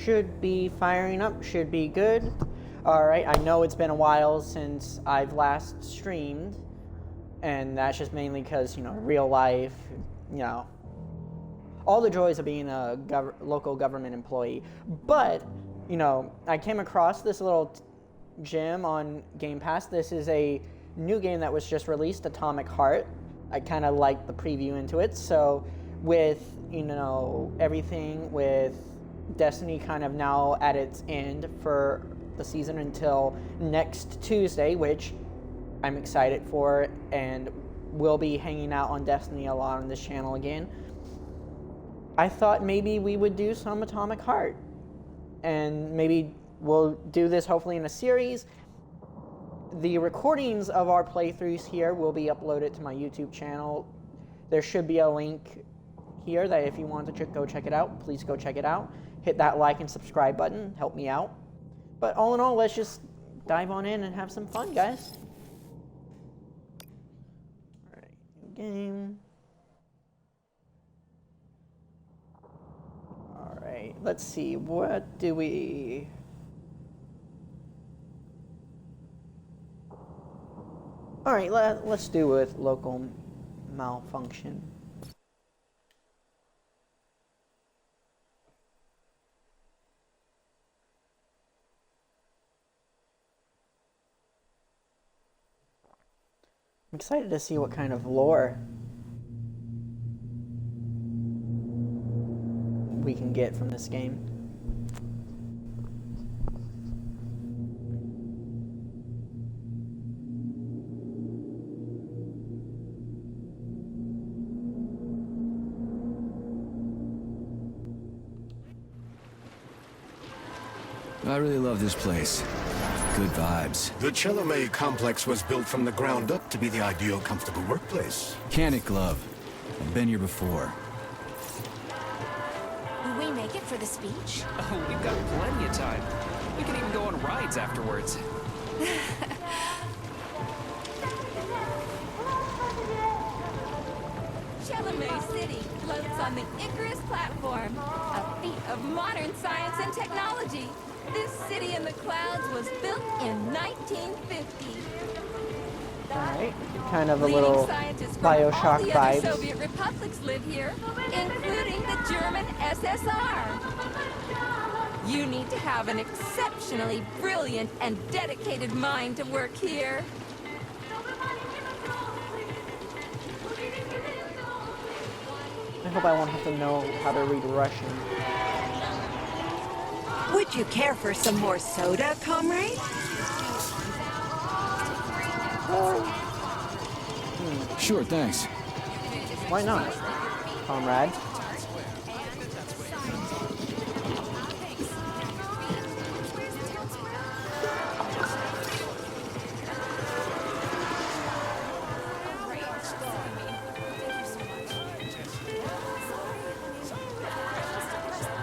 should be firing up, should be good. Alright, I know it's been a while since I've last streamed, and that's just mainly because, you know, real life, you know, all the joys of being a local government employee. But, you know, I came across this little gem on Game Pass. This is a new game that was just released, Atomic Heart. I kind of liked the preview into it. So with, you know, everything with Destiny kind of now at its end for the season until next Tuesday, which I'm excited for, and will be hanging out on Destiny a lot on this channel again. I thought maybe we would do some Atomic Heart, and maybe we'll do this hopefully in a series. The recordings of our playthroughs here will be uploaded to my YouTube channel. There should be a link here that if you want to go check it out, please go check it out. Hit that like and subscribe button, help me out. But all in all, let's just dive on in and have some fun, guys. All right, new game. All right, let's see, what do we... All right, let's do with local malfunction. I'm excited to see what kind of lore we can get from this game. I really love this place. Good vibes. The Chelome complex was built from the ground up to be the ideal, comfortable workplace. Can it, Glove? I've been here before. Will we make it for the speech? Oh, we've got plenty of time. We can even go on rides afterwards. Chelome City floats on the Icarus platform, a feat of modern science and technology. This city in the clouds was built in 1950. Alright, kind of a Leading little scientists from Bioshock all the other vibes. Soviet republics live here, including the German SSR. You need to have an exceptionally brilliant and dedicated mind to work here. I hope I won't have to know how to read Russian. Would you care for some more soda, comrade? Sure, thanks. Why not, comrade?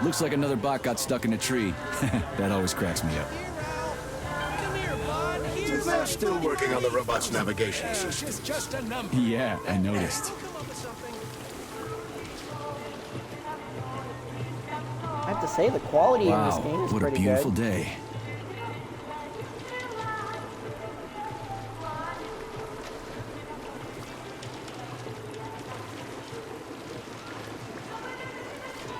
Looks like another bot got stuck in a tree. That always cracks me up. They're still working on the robot's navigation system. Yeah, I noticed. I have to say, the quality in this game is What a pretty beautiful good. day.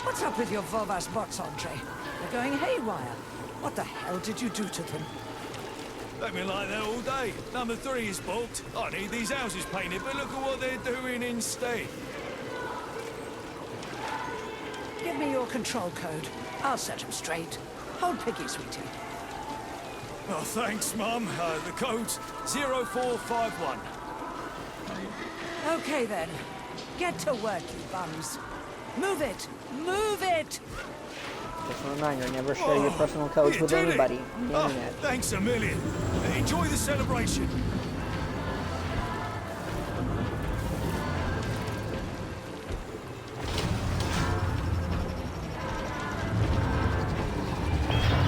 What's up with your Vovas bots, Andre? They're going haywire. What the hell did you do to them? They've been like that all day. Number 3 is booked. I need these houses painted, but look at what they're doing instead. Give me your control code. I'll set them straight. Hold Piggy, sweetie. Oh, thanks, Mum. The code's 0451. Okay, then. Get to work, you bums. Move it! Move it! Just a reminder, never share your personal codes with anybody on the internet. Thanks a million. Enjoy the celebration.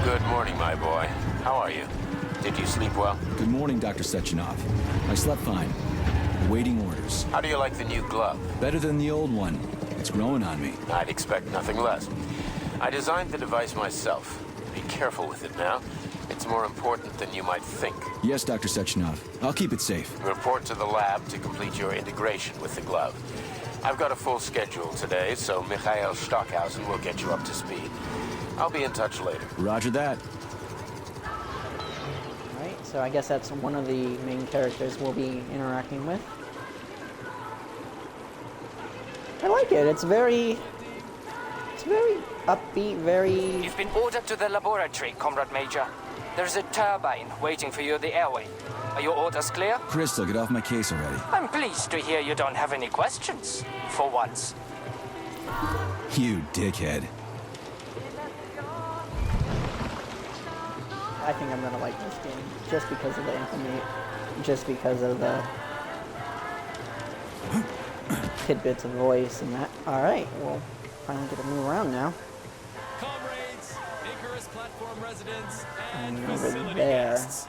Good morning, my boy. How are you? Did you sleep well? Good morning, Dr. Sechenov. I slept fine. Awaiting orders. How do you like the new glove? Better than the old one. It's growing on me. I'd expect nothing less. I designed the device myself. Be careful with it now. It's more important than you might think. Yes, Dr. Sechenov. I'll keep it safe. Report to the lab to complete your integration with the glove. I've got a full schedule today, so Mikhail Stockhausen will get you up to speed. I'll be in touch later. Roger that. Alright, so I guess that's one of the main characters we'll be interacting with. I like it. It's very upbeat, very... You've been ordered to the laboratory, Comrade Major. There's a turbine waiting for you in the airway. Are your orders clear? Crystal, get off my case already. I'm pleased to hear you don't have any questions, for once. You dickhead. I think I'm gonna like this game just because of the just because of the tidbits of voice and that. Alright, well, finally get to move around now. Comrades, Icarus platform residents, and over facility there. guests.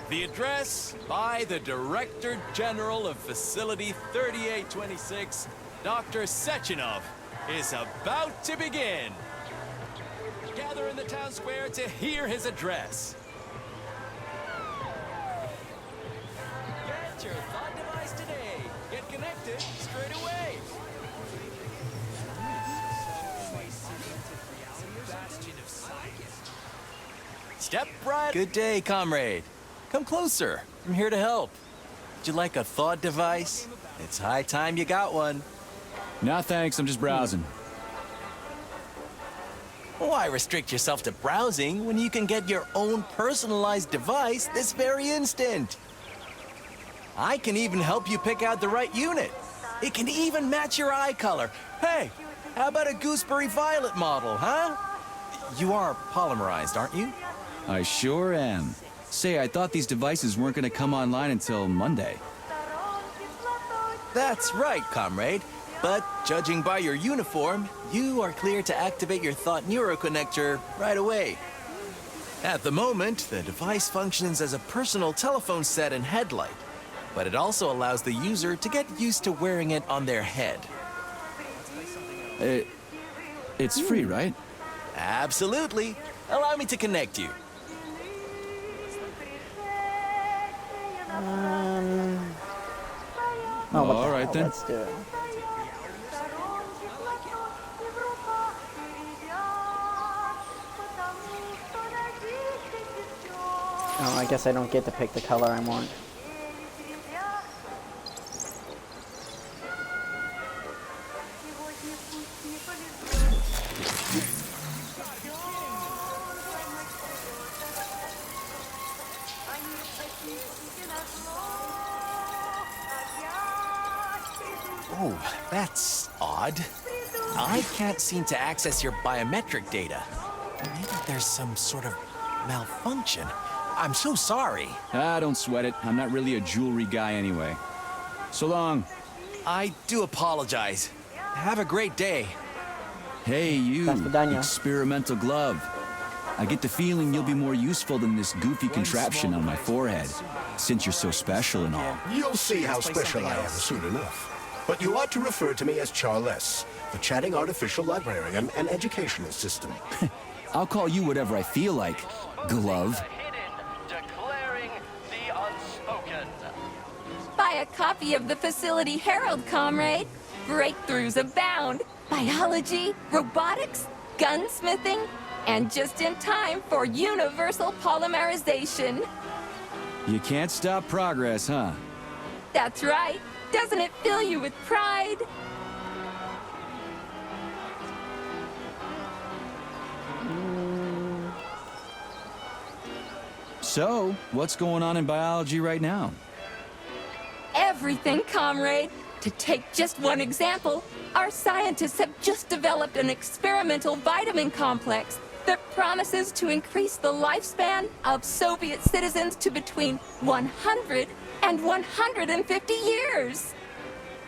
The address by the Director General of Facility 3826, Dr. Sechenov, is about to begin. Gather in the town square to hear his address. Get your thought device today. Get connected straight away. Step right. Good day, comrade. Come closer. I'm here to help. Would you like a thought device? It's high time you got one. Nah, thanks. I'm just browsing. Why restrict yourself to browsing when you can get your own personalized device this very instant? I can even help you pick out the right unit. It can even match your eye color. Hey, how about a gooseberry violet model, huh? You are polymerized, aren't you? I sure am. Say, I thought these devices weren't going to come online until Monday. That's right, comrade. But judging by your uniform, you are clear to activate your Thought Neuroconnector right away. At the moment, the device functions as a personal telephone set and headlight, but it also allows the user to get used to wearing it on their head. It's free, right? Absolutely. Allow me to connect you. Oh, what all the right hell? then. Let's do it. Oh, I guess I don't get to pick the color I want. Oh, that's odd. I can't seem to access your biometric data. Maybe there's some sort of malfunction. I'm so sorry. Ah, don't sweat it. I'm not really a jewelry guy anyway. So long. I do apologize. Have a great day. Hey, you. That's Vidania. Experimental glove. I get the feeling you'll be more useful than this goofy contraption on my forehead, since you're so special and all. You'll see how special I am soon enough. But you ought to refer to me as Charles, the chatting artificial librarian and education assistant. I'll call you whatever I feel like, glove. Declaring the unspoken. Buy a copy of the Facility Herald, comrade. Breakthroughs abound. Biology, robotics, gunsmithing, and just in time for universal polymerization. You can't stop progress, huh? That's right. Doesn't it fill you with pride? So, what's going on in biology right now? Everything, comrade. To take just one example, our scientists have just developed an experimental vitamin complex that promises to increase the lifespan of Soviet citizens to between 100 and 150 years.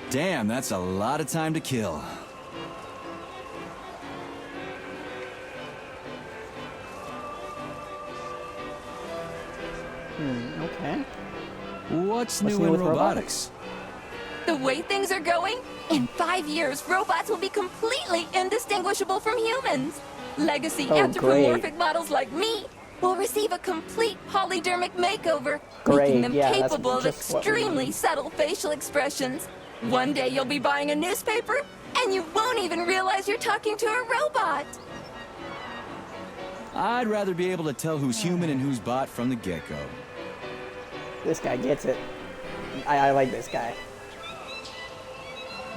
Damn, that's a lot of time to kill. Okay. What's What's new new in with robotics? The way things are going, in 5 years, robots will be completely indistinguishable from humans. Legacy anthropomorphic models like me will receive a complete polydermic makeover, making them capable of extremely subtle facial expressions. One day you'll be buying a newspaper, and you won't even realize you're talking to a robot. I'd rather be able to tell who's human and who's bot from the get-go. This guy gets it. I like this guy.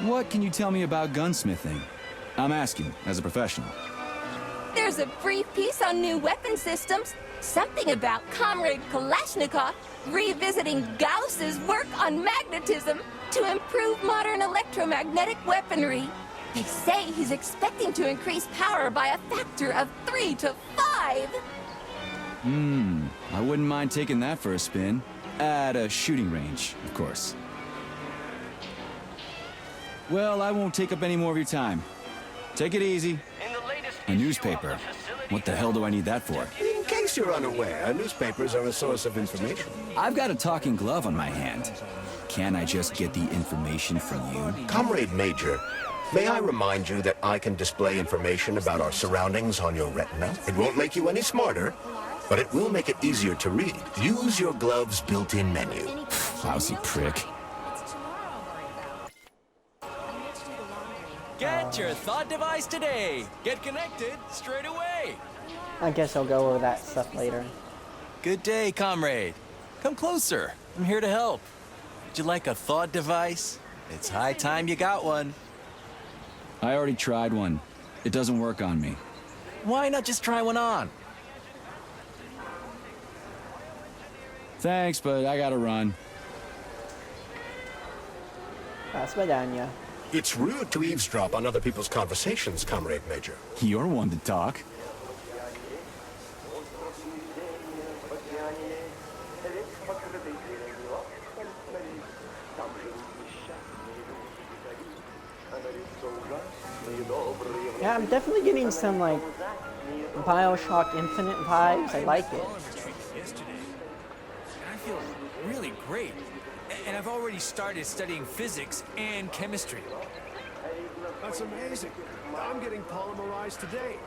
What can you tell me about gunsmithing? I'm asking, as a professional. There's a brief piece on new weapon systems, something about Comrade Kalashnikov revisiting Gauss's work on magnetism to improve modern electromagnetic weaponry. They say he's expecting to increase power by a factor of 3 to 5. I wouldn't mind taking that for a spin. At a shooting range, of course. Well, I won't take up any more of your time. Take it easy. A newspaper. What the hell do I need that for? In case you're unaware, newspapers are a source of information. I've got a talking glove on my hand. Can't I just get the information from you? Comrade Major, may I remind you that I can display information about our surroundings on your retina? It won't make you any smarter, but it will make it easier to read. Use your glove's built-in menu. Lousy prick. Get your thought device today. Get connected straight away. I guess I'll go over that stuff later. Good day, comrade. Come closer. I'm here to help. Would you like a thought device? It's high time you got one. I already tried one. It doesn't work on me. Why not just try one on? Thanks, but I gotta run. Spadania. It's rude to eavesdrop on other people's conversations, Comrade Major. You're one to talk. Yeah, I'm definitely getting some, like, BioShock Infinite vibes. I like it. I feel really great. And I've already started studying physics and chemistry. That's amazing. I'm getting polymerized today.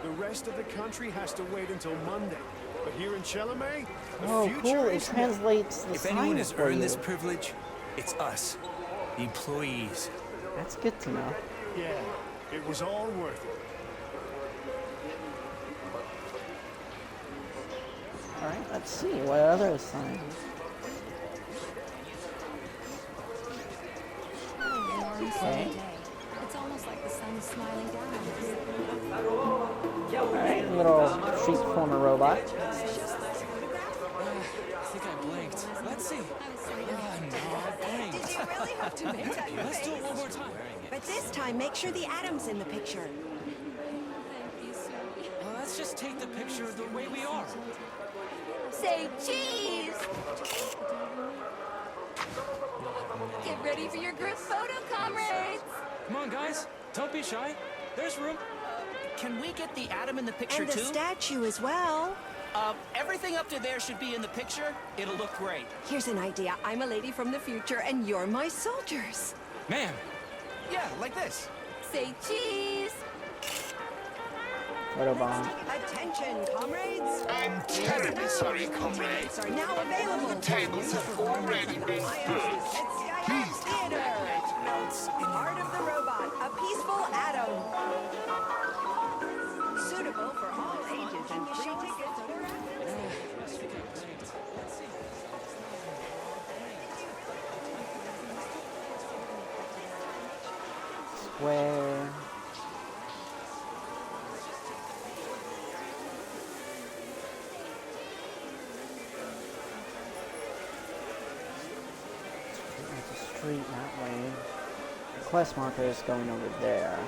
The rest of the country has to wait until Monday. But here in Chalamet, the future cool. It is now. translates the If anyone has science for earned you. this privilege, it's us, the employees. That's good to know. Yeah, it was all worth it. Alright, let's see. What other signs? Okay. It's almost like the sun is smiling down on us. Alright, little street performer robot. I think I blinked. Let's see. Did you really have to make that Let's do it one more time. But this time, make sure the atom's in the picture. Well, let's just take the picture the way we are. Say cheese! Get ready for your group photo, comrades! Come on, guys. Don't be shy. There's room. Can we get the atom in the picture And the too? statue as well. Everything up to there should be in the picture. It'll look great. Here's an idea. I'm a lady from the future, and you're my soldiers. Ma'am. Yeah, like this. Say cheese! Photo bomb. Attention, comrades. I'm terribly sorry, comrades. Are now available. The tables have already been booked. Please Theater. Art of the Robot, a peaceful atom. Suitable for all ages and free tickets for Square. Street that way. The quest marker is going over there.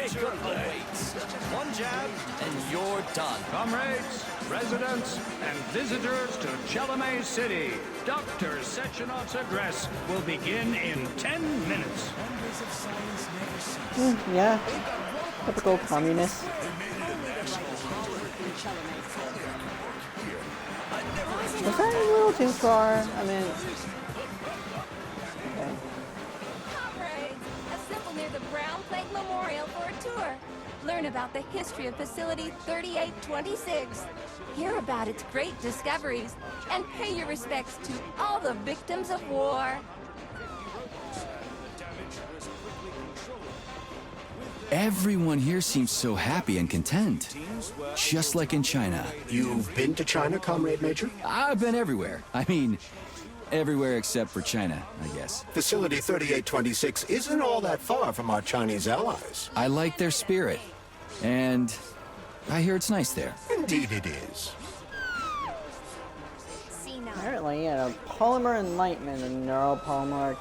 future awaits. One jab, and you're done. Comrades, residents, and visitors to Chalamet City, Dr. Sechenov's address will begin in 10 minutes. Yeah. Typical communist. Was that a little too far? I mean... Okay. Comrades, assemble near the Brown Plate Memorial for a tour. Learn about the history of Facility 3826. Hear about its great discoveries. And pay your respects to all the victims of war. Everyone here seems so happy and content. Just like in China. You've been to China, Comrade Major? I've been everywhere. I mean, everywhere except for China, I guess. Facility 3826 isn't all that far from our Chinese allies. I like their spirit. And I hear it's nice there. Indeed it is. Apparently, a polymer enlightenment, a neuropolymer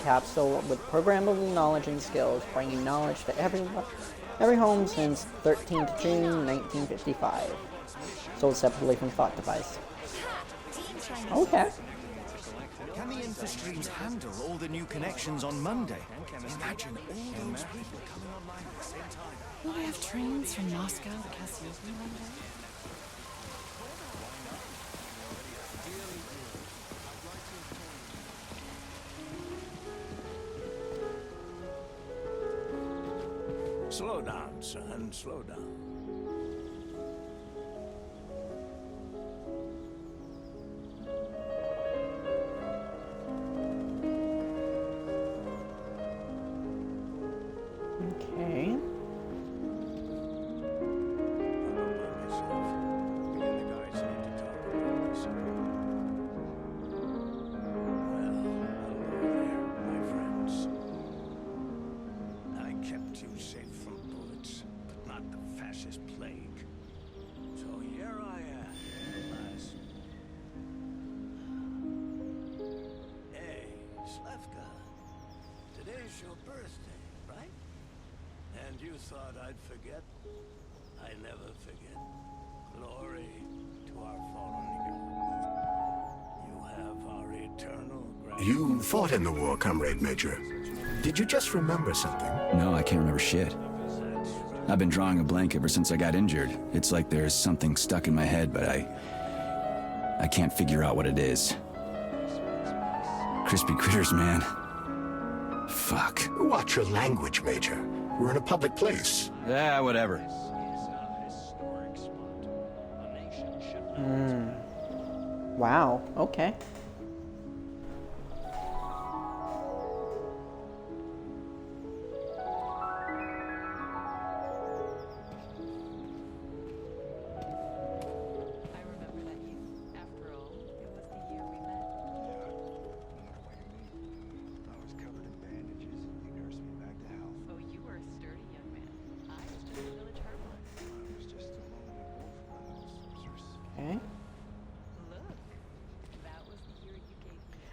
capsule with programmable knowledge and skills, bringing knowledge to every home since 13th June 1955. Sold separately from Thought Device. Okay. Can the infostreams handle all the new connections on Monday? Imagine all those people coming online at the same time. Will we have trains from Moscow to Cassiopeia one day? Slow down, son, slow down. Okay. Your birthday, right? And you thought I'd forget? I never forget. Glory to our fallen heroes. You have our eternal gratitude. You fought in the war, Comrade Major. Did you just remember something? No, I can't remember shit. I've been drawing a blank ever since I got injured. It's like there's something stuck in my head, but I can't figure out what it is. Crispy critters, man. Fuck. Watch your language, Major. We're in a public place. Yeah, whatever. Wow, okay.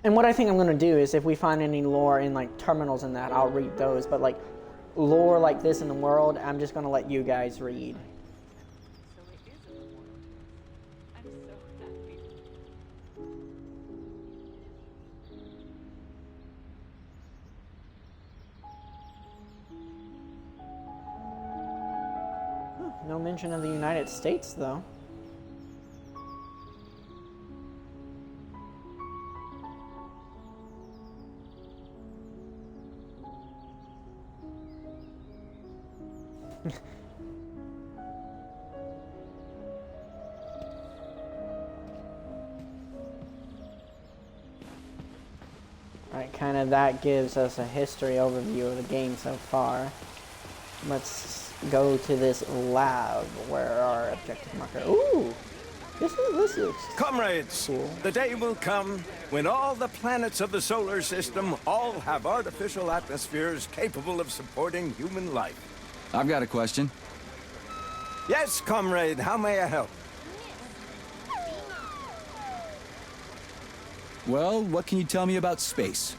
And what I think I'm going to do is if we find any lore in like terminals and that, I'll read those. But like lore like this in the world, I'm just going to let you guys read. No mention of the United States, though. Alright, kind of that gives us a history overview of the game so far. Let's go to this lab where our objective marker. Ooh! This looks Comrades, cool. The day will come when all the planets of the solar system all have artificial atmospheres capable of supporting human life. I've got a question. Yes, comrade, how may I help? Well, what can you tell me about space?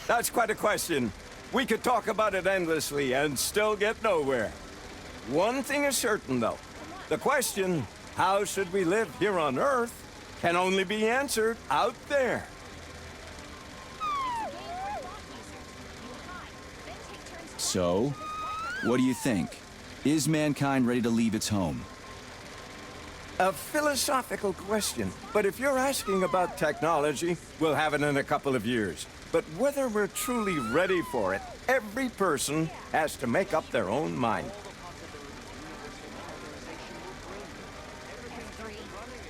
That's quite a question. We could talk about it endlessly and still get nowhere. One thing is certain, though. The question, how should we live here on Earth, can only be answered out there. So, what do you think? Is mankind ready to leave its home? A philosophical question, but if you're asking about technology, we'll have it in a couple of years. But whether we're truly ready for it, every person has to make up their own mind.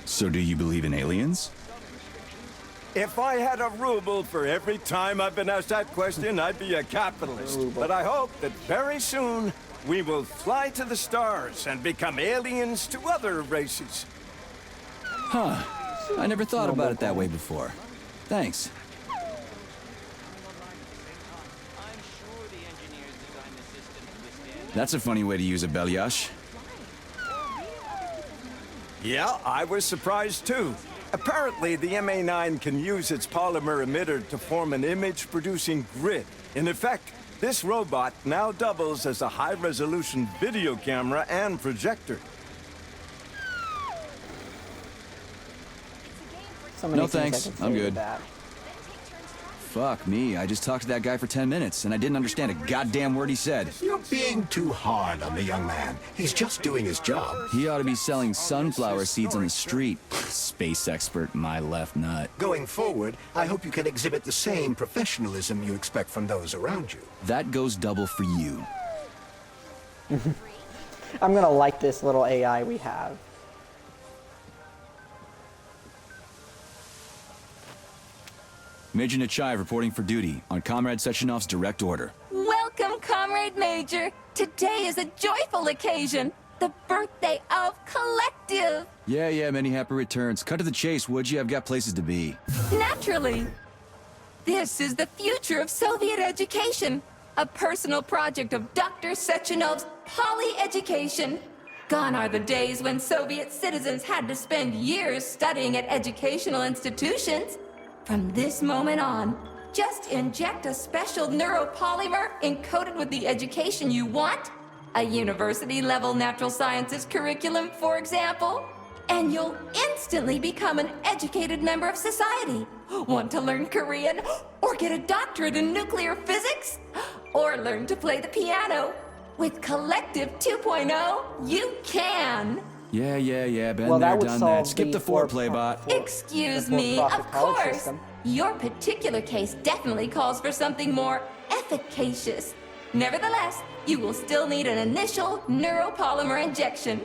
So do you believe in aliens? If I had a ruble for every time I've been asked that question, I'd be a capitalist. But I hope that very soon we will fly to the stars and become aliens to other races. Huh. I never thought about it that way before. Thanks. That's a funny way to use a Belyash. Yeah, I was surprised too. Apparently, the MA9 can use its polymer emitter to form an image-producing grid. In effect, this robot now doubles as a high-resolution video camera and projector. No thanks, I'm good. Fuck me, I just talked to that guy for 10 minutes, and I didn't understand a goddamn word he said. You're being too hard on the young man. He's just doing his job. He ought to be selling sunflower seeds on the street. Space expert, my left nut. Going forward, I hope you can exhibit the same professionalism you expect from those around you. That goes double for you. I'm gonna like this little AI we have. Major Nechayev reporting for duty on Comrade Sechenov's direct order. Welcome, Comrade Major. Today is a joyful occasion. The birthday of Collective. Yeah, many happy returns. Cut to the chase, would you? I've got places to be. Naturally. This is the future of Soviet education. A personal project of Dr. Sechenov's poly-education. Gone are the days when Soviet citizens had to spend years studying at educational institutions. From this moment on, just inject a special neuropolymer encoded with the education you want, a university-level natural sciences curriculum, for example, and you'll instantly become an educated member of society. Want to learn Korean, or get a doctorate in nuclear physics, or learn to play the piano? With Collective 2.0, you can! Yeah, been there, done that. Skip the foreplay bot. Excuse me, of course. Your particular case definitely calls for something more efficacious. Nevertheless, you will still need an initial neuropolymer injection.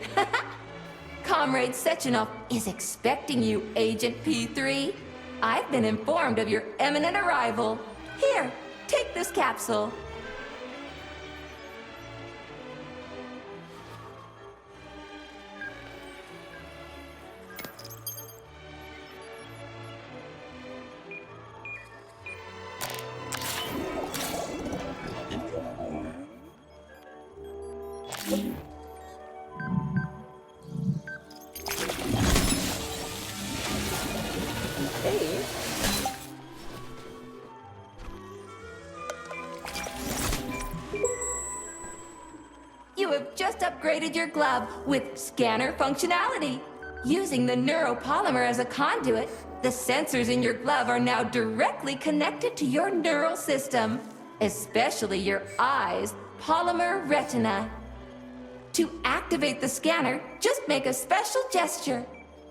Comrade Sechenov is expecting you, Agent P3. I've been informed of your imminent arrival. Here, take this capsule. You have just upgraded your glove with scanner functionality. Using the neuropolymer as a conduit, the sensors in your glove are now directly connected to your neural system, especially your eyes' polymer retina. To activate the scanner, just make a special gesture.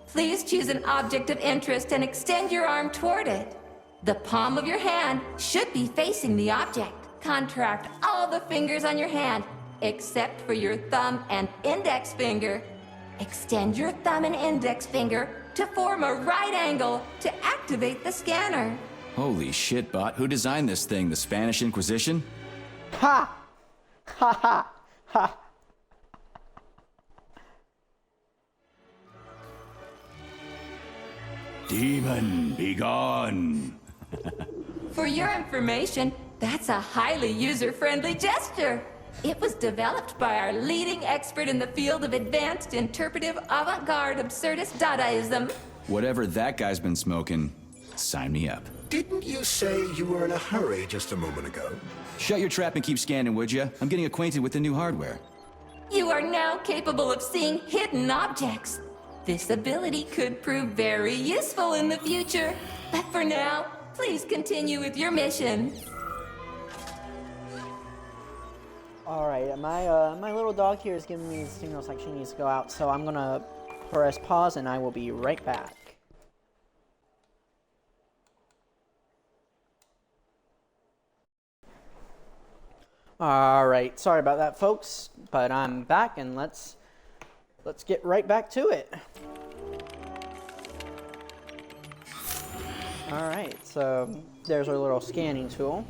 Please choose an object of interest and extend your arm toward it. The palm of your hand should be facing the object. Contract all the fingers on your hand, except for your thumb and index finger. Extend your thumb and index finger to form a right angle to activate the scanner. Holy shit, bot. Who designed this thing? The Spanish Inquisition? Ha! Ha ha! Ha! Demon, be gone! For your information, that's a highly user-friendly gesture. It was developed by our leading expert in the field of advanced interpretive avant-garde absurdist Dadaism. Whatever that guy's been smoking, sign me up. Didn't you say you were in a hurry just a moment ago? Shut your trap and keep scanning, would you? I'm getting acquainted with the new hardware. You are now capable of seeing hidden objects. This ability could prove very useful in the future. But for now, please continue with your mission. Alright, my little dog here is giving me signals like she needs to go out, so I'm gonna press pause and I will be right back. Alright, sorry about that, folks, but I'm back and let's get right back to it. Alright, so there's our little scanning tool.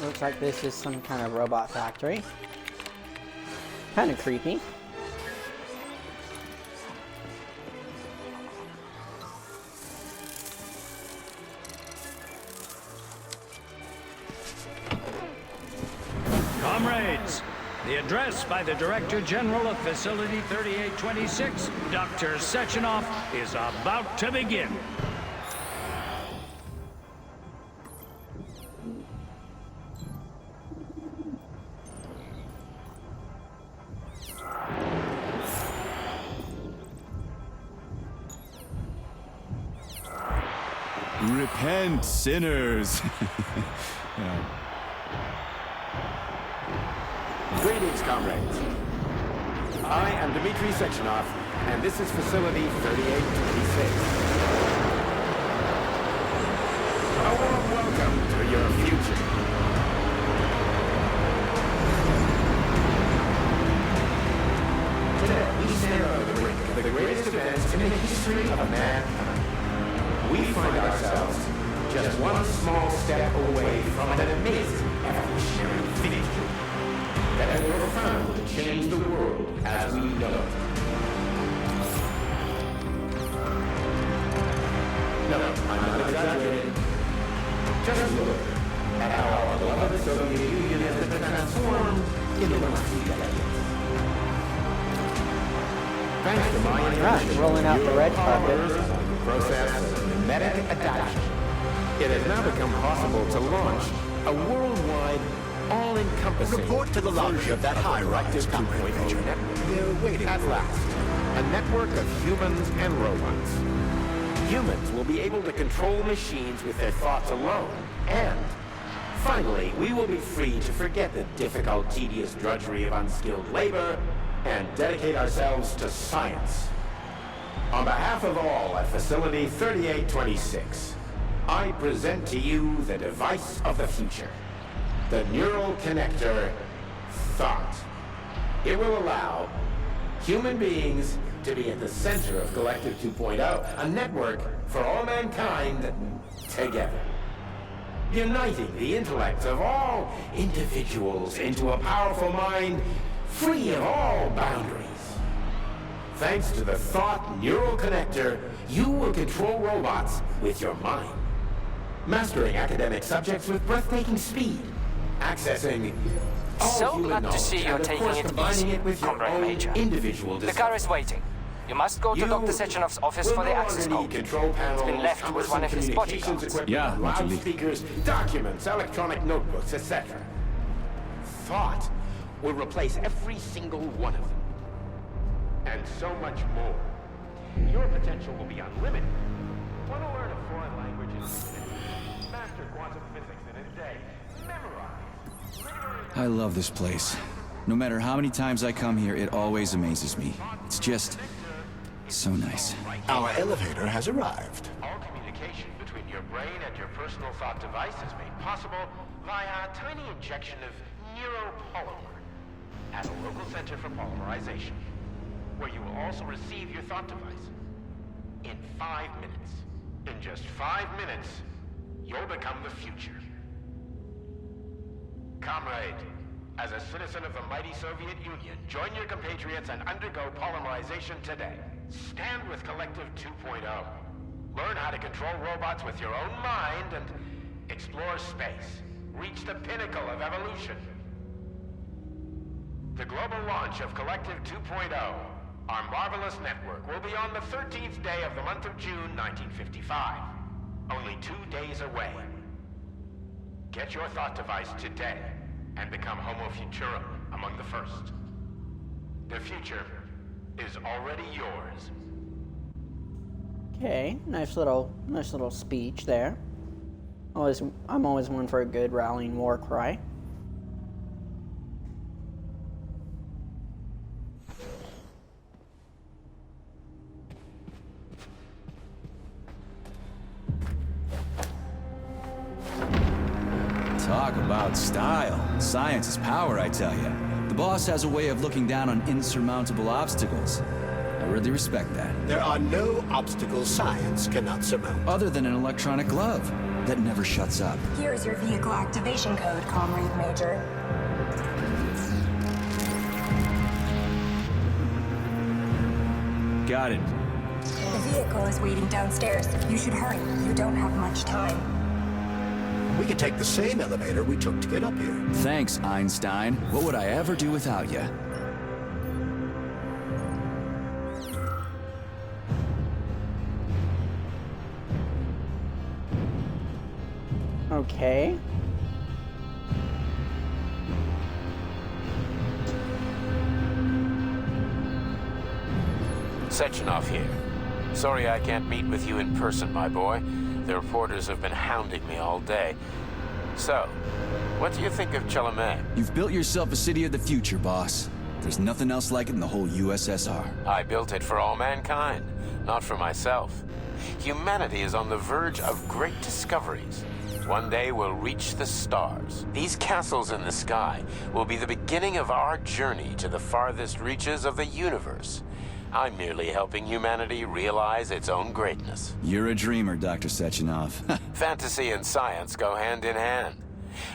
Looks like this is some kind of robot factory. Kind of creepy. Comrades, the address by the Director General of Facility 3826, Dr. Sechenov, is about to begin. Repent, sinners. Yeah. Greetings, comrades. I am Dmitri Sechenov, and this is Facility 3826. A warm welcome to your future. Today, we stand on the brink of the greatest events in the history of mankind. We find ourselves just one small step away from an amazing evolutionary victory that will profoundly change the world as we know it. No, I'm not exaggerating. Just look at how our beloved Soviet Union has been transformed in the last few decades. Thanks to my intervention, rolling out the red carpet. Process of mimetic adaptation, it has now become possible to launch a worldwide, all-encompassing Report to the launch of that high-rise power Major. They're waiting at last. A network of humans and robots. Humans will be able to control machines with their thoughts alone, and finally, we will be free to forget the difficult, tedious drudgery of unskilled labor and dedicate ourselves to science. On behalf of all at Facility 3826, I present to you the device of the future, the neural connector, Thought. It will allow human beings to be at the center of Collective 2.0, a network for all mankind together, uniting the intellects of all individuals into a powerful mind free of all boundaries. Thanks to the Thought Neural Connector, you will control robots with your mind, mastering academic subjects with breathtaking speed, accessing all So human glad to knowledge, see you're and of taking course it combining easy, it with your Comrade own Major. individual The design. car is waiting. You must go to Dr. Sechenov's office will for the no access longer code. need control panels, It's been left with one of his communications bodyguards. equipment, Yeah, naturally. loudspeakers, documents, electronic notebooks, etc. Thought will replace every single one of them. And so much more. Your potential will be unlimited. Want to learn a foreign language in a minute? Master quantum physics in a day. Memorize. I love this place. No matter how many times I come here, it always amazes me. It's just so nice. Our elevator has arrived. All communication between your brain and your personal thought device is made possible via a tiny injection of neuropolymer at a local center for polymerization, where you will also receive your thought device in 5 minutes. In just 5 minutes, You'll become the future. Comrade, as a citizen of the mighty Soviet Union, join your compatriots and undergo polymerization today. Stand with Collective 2.0. Learn how to control robots with your own mind and explore space. Reach the pinnacle of evolution. The global launch of Collective 2.0, our marvelous network, will be on the 13th day of the month of June, 1955. Only 2 days away. Get your thought device today and become Homo Futurum among the first. The future is already yours. Okay, nice little speech there. I'm always one for a good rallying war cry. Talk about style. Science is power, I tell you. The boss has a way of looking down on insurmountable obstacles. I really respect that. There are no obstacles science cannot surmount. Other than an electronic glove that never shuts up. Here's your vehicle activation code, Comrade Major. Got it. The vehicle is waiting downstairs. You should hurry. You don't have much time. We could take the same elevator we took to get up here. Thanks, Einstein. What would I ever do without you? Okay. Sechenov here. Sorry I can't meet with you in person, my boy. The reporters have been hounding me all day. So, what do you think of Chalamet? You've built yourself a city of the future, boss. There's nothing else like it in the whole USSR. I built it for all mankind, not for myself. Humanity is on the verge of great discoveries. One day we'll reach the stars. These castles in the sky will be the beginning of our journey to the farthest reaches of the universe. I'm merely helping humanity realize its own greatness. You're a dreamer, Dr. Sechenov. Fantasy and science go hand in hand.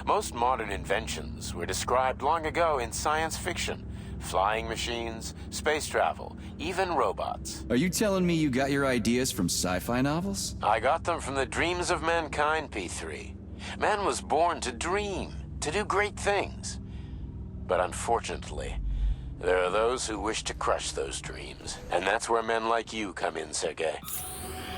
Most modern inventions were described long ago in science fiction. Flying machines, space travel, even robots. Are you telling me you got your ideas from sci-fi novels? I got them from the dreams of mankind, P3. Man was born to dream, to do great things. But unfortunately, there are those who wish to crush those dreams. And that's where men like you come in, Sergei.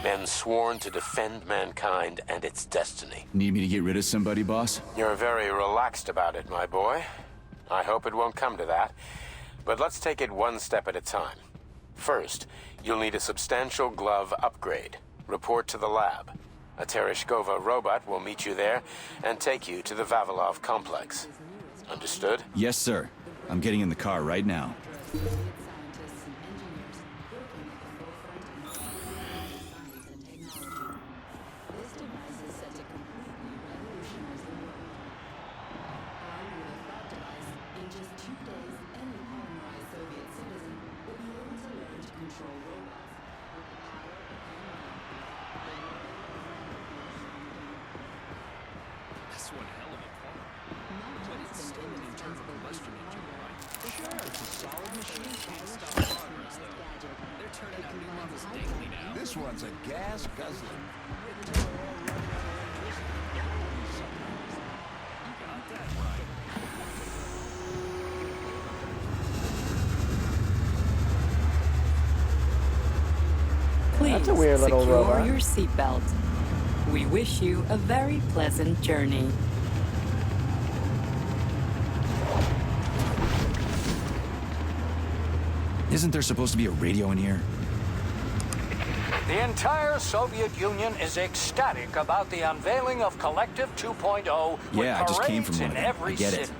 Men sworn to defend mankind and its destiny. Need me to get rid of somebody, boss? You're very relaxed about it, my boy. I hope it won't come to that. But let's take it one step at a time. First, you'll need a substantial glove upgrade. Report to the lab. A Tereshkova robot will meet you there and take you to the Vavilov complex. Understood? Yes, sir. I'm getting in the car right now. That's one hell of a car. But it's still an internal combustion engine, right? Sure, it's a solid machine. Can't stop progress, though. They're turning out new models daily now. This one's a gas guzzler. You got that right. Please That's a weird little secure robot. your seatbelt. We wish you a very pleasant journey. Isn't there supposed to be a radio in here? The entire Soviet Union is ecstatic about the unveiling of Collective 2.0 with Yeah, I just came parades from one in of them. every I get city. it.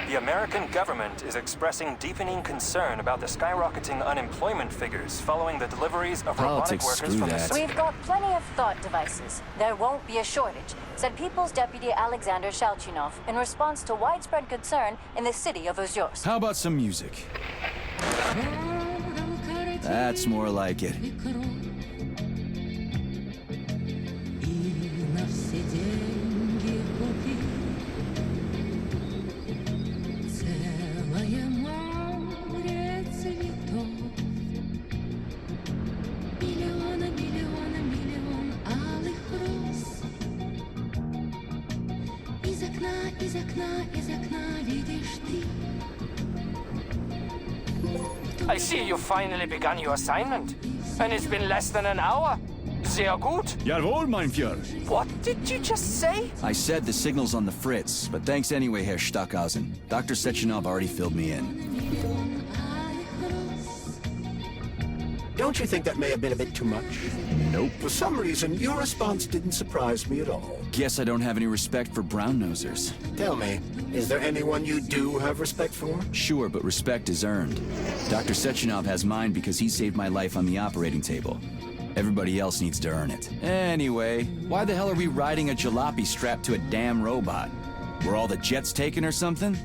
The American government is expressing deepening concern about the skyrocketing unemployment figures following the deliveries of robotic Politics, workers screw from that. the... We've got plenty of thought devices. There won't be a shortage, said People's Deputy Alexander Shalchinov in response to widespread concern in the city of Ozyorsk. How about some music? That's more like it. все деньги купи. Целое море цветов. Миллиона, миллиона, миллион алых роз. Из окна, из окна, из окна видишь ты. I see you finally begun your assignment. And it's been less than an hour. Sehr gut. Jawohl, mein Führer. What did you just say? I said the signal's on the fritz, but thanks anyway, Herr Stockhausen. Dr. Sechenov already filled me in. Don't you think that may have been a bit too much? Nope. For some reason, your response didn't surprise me at all. Guess I don't have any respect for brown-nosers. Tell me, is there anyone you do have respect for? Sure, but respect is earned. Dr. Sechenov has mine because he saved my life on the operating table. Everybody else needs to earn it. Anyway, why the hell are we riding a jalopy strapped to a damn robot? Were all the jets taken or something?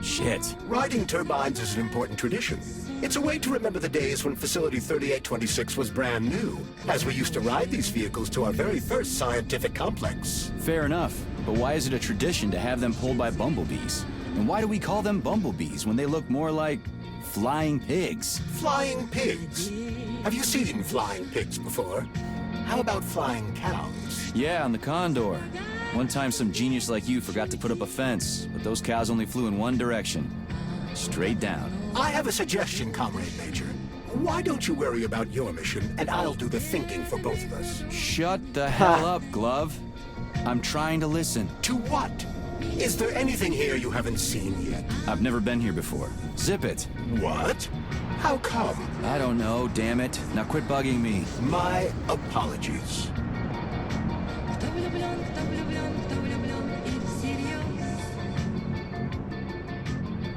Shit. Riding turbines is an important tradition. It's a way to remember the days when Facility 3826 was brand new, as we used to ride these vehicles to our very first scientific complex. Fair enough, but why is it a tradition to have them pulled by bumblebees? And why do we call them bumblebees when they look more like flying pigs? Flying pigs? Have you seen flying pigs before? How about flying cows? Yeah, on the Condor. One time some genius like you forgot to put up a fence, but those cows only flew in one direction. Straight down. I have a suggestion, Comrade Major. Why don't you worry about your mission, and I'll do the thinking for both of us? Shut the hell up, Glove. I'm trying to listen. To what? Is there anything here you haven't seen yet? I've never been here before. Zip it. What? How come? I don't know, damn it. Now quit bugging me. My apologies. Кто влюблен, кто влюблен, кто влюблен и всерьез.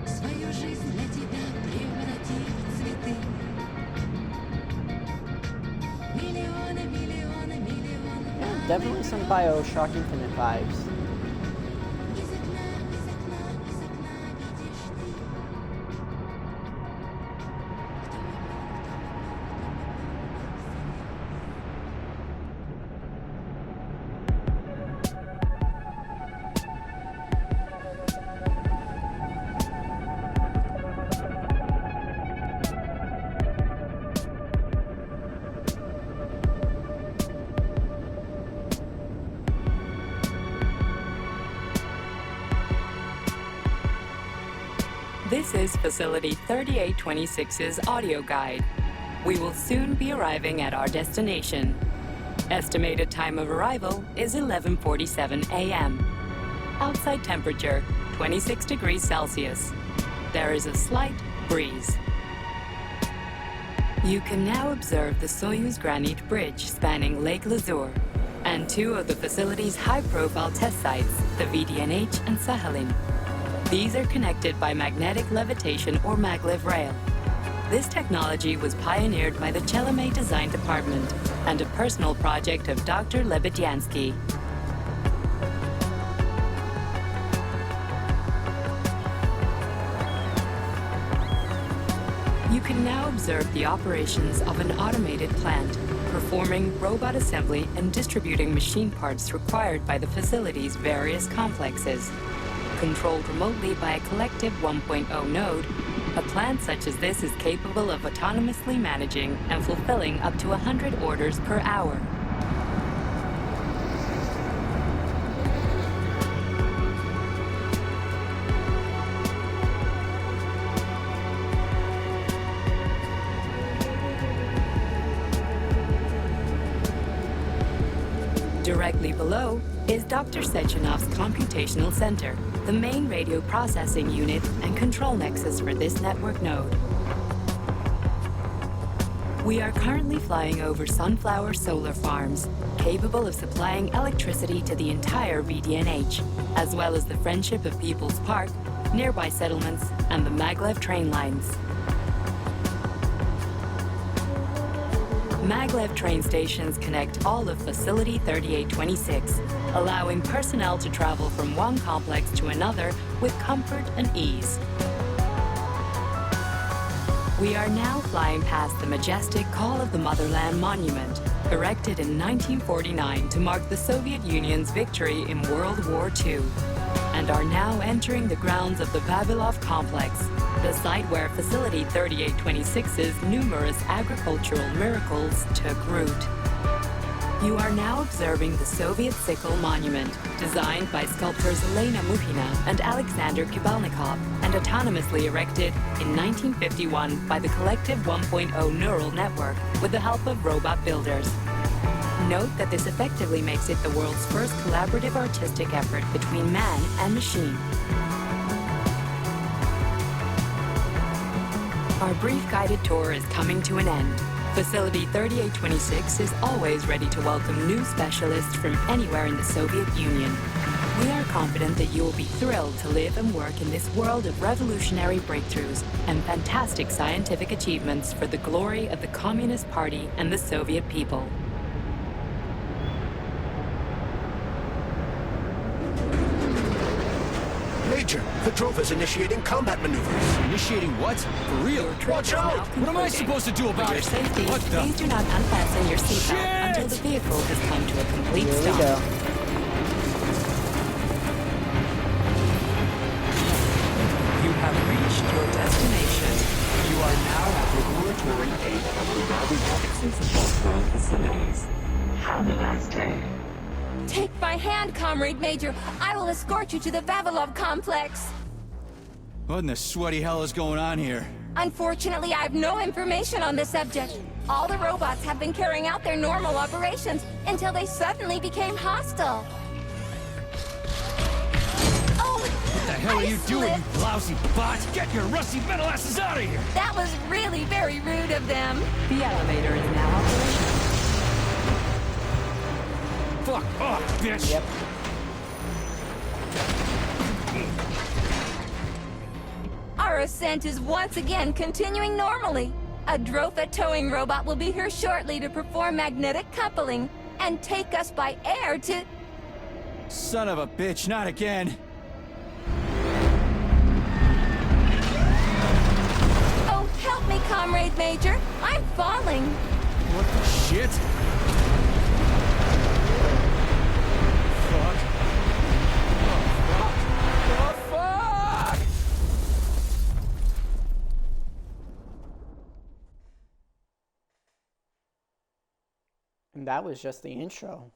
Свою жизнь для тебя превратит в цветы. Миллионы, миллионы, миллионы. Yeah, definitely some Bioshock Infinite vibes. Из окна, из окна, из окна видишь ты. This is Facility 3826's audio guide. We will soon be arriving at our destination. Estimated time of arrival is 11:47 a.m. Outside temperature, 26 degrees Celsius. There is a slight breeze. You can now observe the Soyuz Granite Bridge spanning Lake Lazur and two of the facility's high-profile test sites, the VDNH and Sakhalin. These are connected by magnetic levitation or maglev rail. This technology was pioneered by the Chelomey Design Department and a personal project of Dr. Lebedyansky. You can now observe the operations of an automated plant, performing robot assembly and distributing machine parts required by the facility's various complexes. Controlled remotely by a collective 1.0 node, a plant such as this is capable of autonomously managing and fulfilling up to 100 orders per hour. Directly below is Dr. Sechenov's computational center, the main radio processing unit and control nexus for this network node. We are currently flying over sunflower solar farms, capable of supplying electricity to the entire VDNH, as well as the Friendship of People's Park, nearby settlements, and the maglev train lines. Maglev train stations connect all of Facility 3826, allowing personnel to travel from one complex to another with comfort and ease. We are now flying past the majestic Call of the Motherland Monument, erected in 1949 to mark the Soviet Union's victory in World War II, and are now entering the grounds of the Vavilov complex, the site where Facility 3826's numerous agricultural miracles took root. You are now observing the Soviet Sickle Monument, designed by sculptors Elena Muhina and Alexander Kibalnikov, and autonomously erected in 1951 by the Collective 1.0 Neural Network with the help of robot builders. Note that this effectively makes it the world's first collaborative artistic effort between man and machine. Our brief guided tour is coming to an end. Facility 3826 is always ready to welcome new specialists from anywhere in the Soviet Union. We are confident that you will be thrilled to live and work in this world of revolutionary breakthroughs and fantastic scientific achievements for the glory of the Communist Party and the Soviet people. Major, the Petrov is initiating combat maneuvers. Initiating what? For real? Watch out! What am I supposed to do about For your it? safety, What the? please do not unfasten your seatbelt until the vehicle has come to a complete Here we stop. go. You have reached your destination. You are now at Laboratory 8 of the Robotics Control Facilities. Have a nice day. Take my hand, Comrade Major. I will escort you to the Vavilov complex. What in the sweaty hell is going on here? Unfortunately, I have no information on the subject. All the robots have been carrying out their normal operations until they suddenly became hostile. Oh, What the hell are you doing, you lousy bot? Get your rusty metal asses out of here! that was really very rude of them. The elevator is now operational. Fuck off, bitch! Yep. Our ascent is once again continuing normally. A Drofa towing robot will be here shortly to perform magnetic coupling and take us by air to... Son of a bitch, not again! Oh, help me, Comrade Major. I'm falling. What the shit? Fuck. Oh, fuck! And that was just the intro.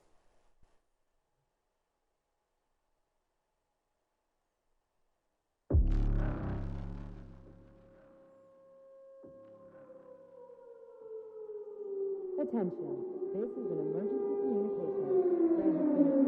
Attention. This is an emergency communication.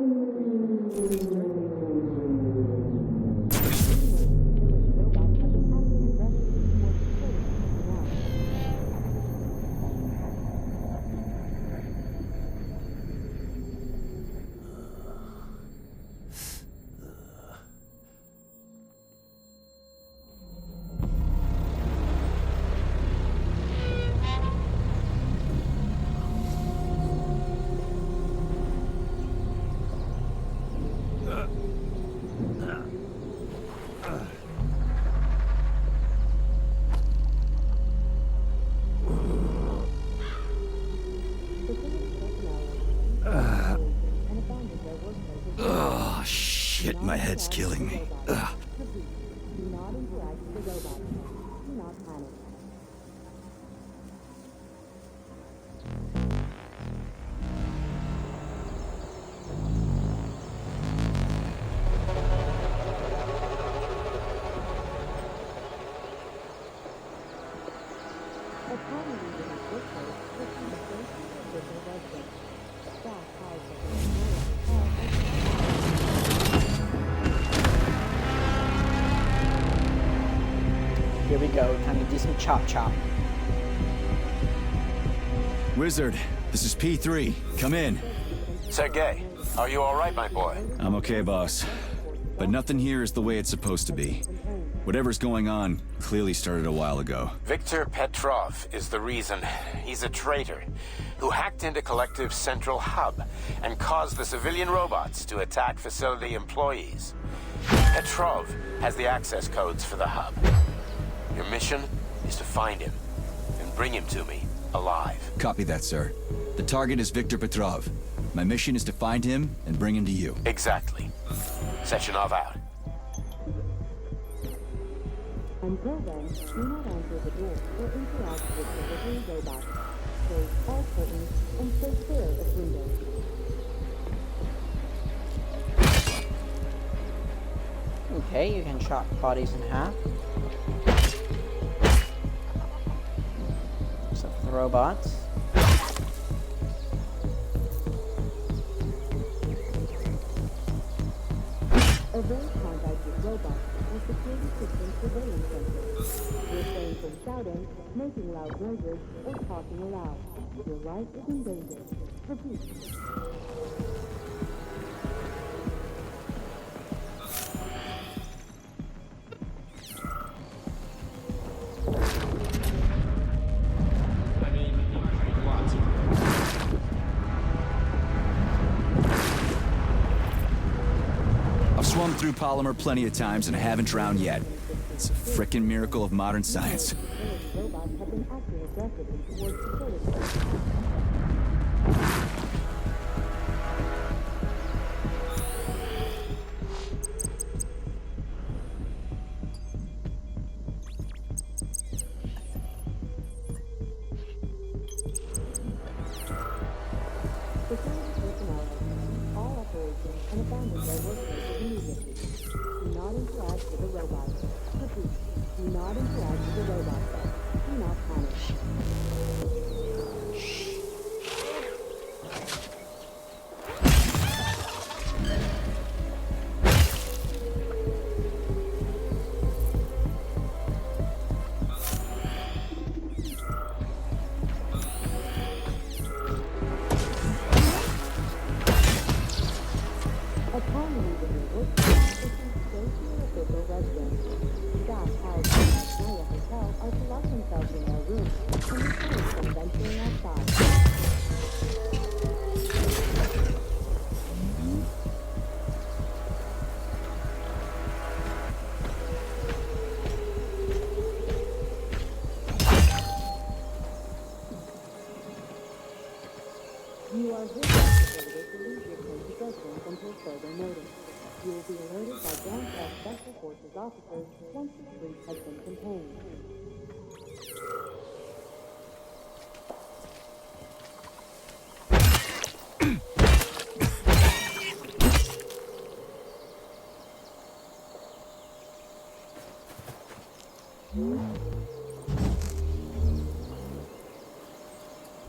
Oh, shit, my head's killing me. Ugh. Here we go. Time to do some chop chop. Wizard, this is P3. Come in. Sergei, are you all right, my boy? I'm okay, boss. But nothing here is the way it's supposed to be. Whatever's going on clearly started a while ago. Victor Petrov is the reason. He's a traitor who hacked into Collective's central hub and caused the civilian robots to attack facility employees. Petrov has the access codes for the hub. Your mission is to find him and bring him to me. alive. Copy that, sir. The target is Viktor Petrov. My mission is to find him and bring him to you. Exactly. Sechenov out. Until then, do not enter the door or interact with the delivery robot. Close all curtains and stay clear of windows. Okay, you can chop bodies in half. Except for the robots. Avoid contact with robots or security system surveillance sensors. Refrain from shouting, making loud noises, or talking aloud. Your life is in danger. Repeat. I've swum through polymer plenty of times and I haven't drowned yet. It's a frickin' miracle of modern science. Robots have been acting aggressively towards facilities. Security personnel have ceased all operations and abandoned their workplaces immediately. Do not interact with the robot. Repeat, do not interact with the robot. Do not panic. Upon leaving your workplace, proceed straight to your official residence. Staff housed in the Magnolia Hotel are to lock themselves in their rooms and refrain from venturing outside. You are hereby prohibited to leave your place of residence until further notice. You will be alerted by Branch F Special Forces officers once the breach has been contained.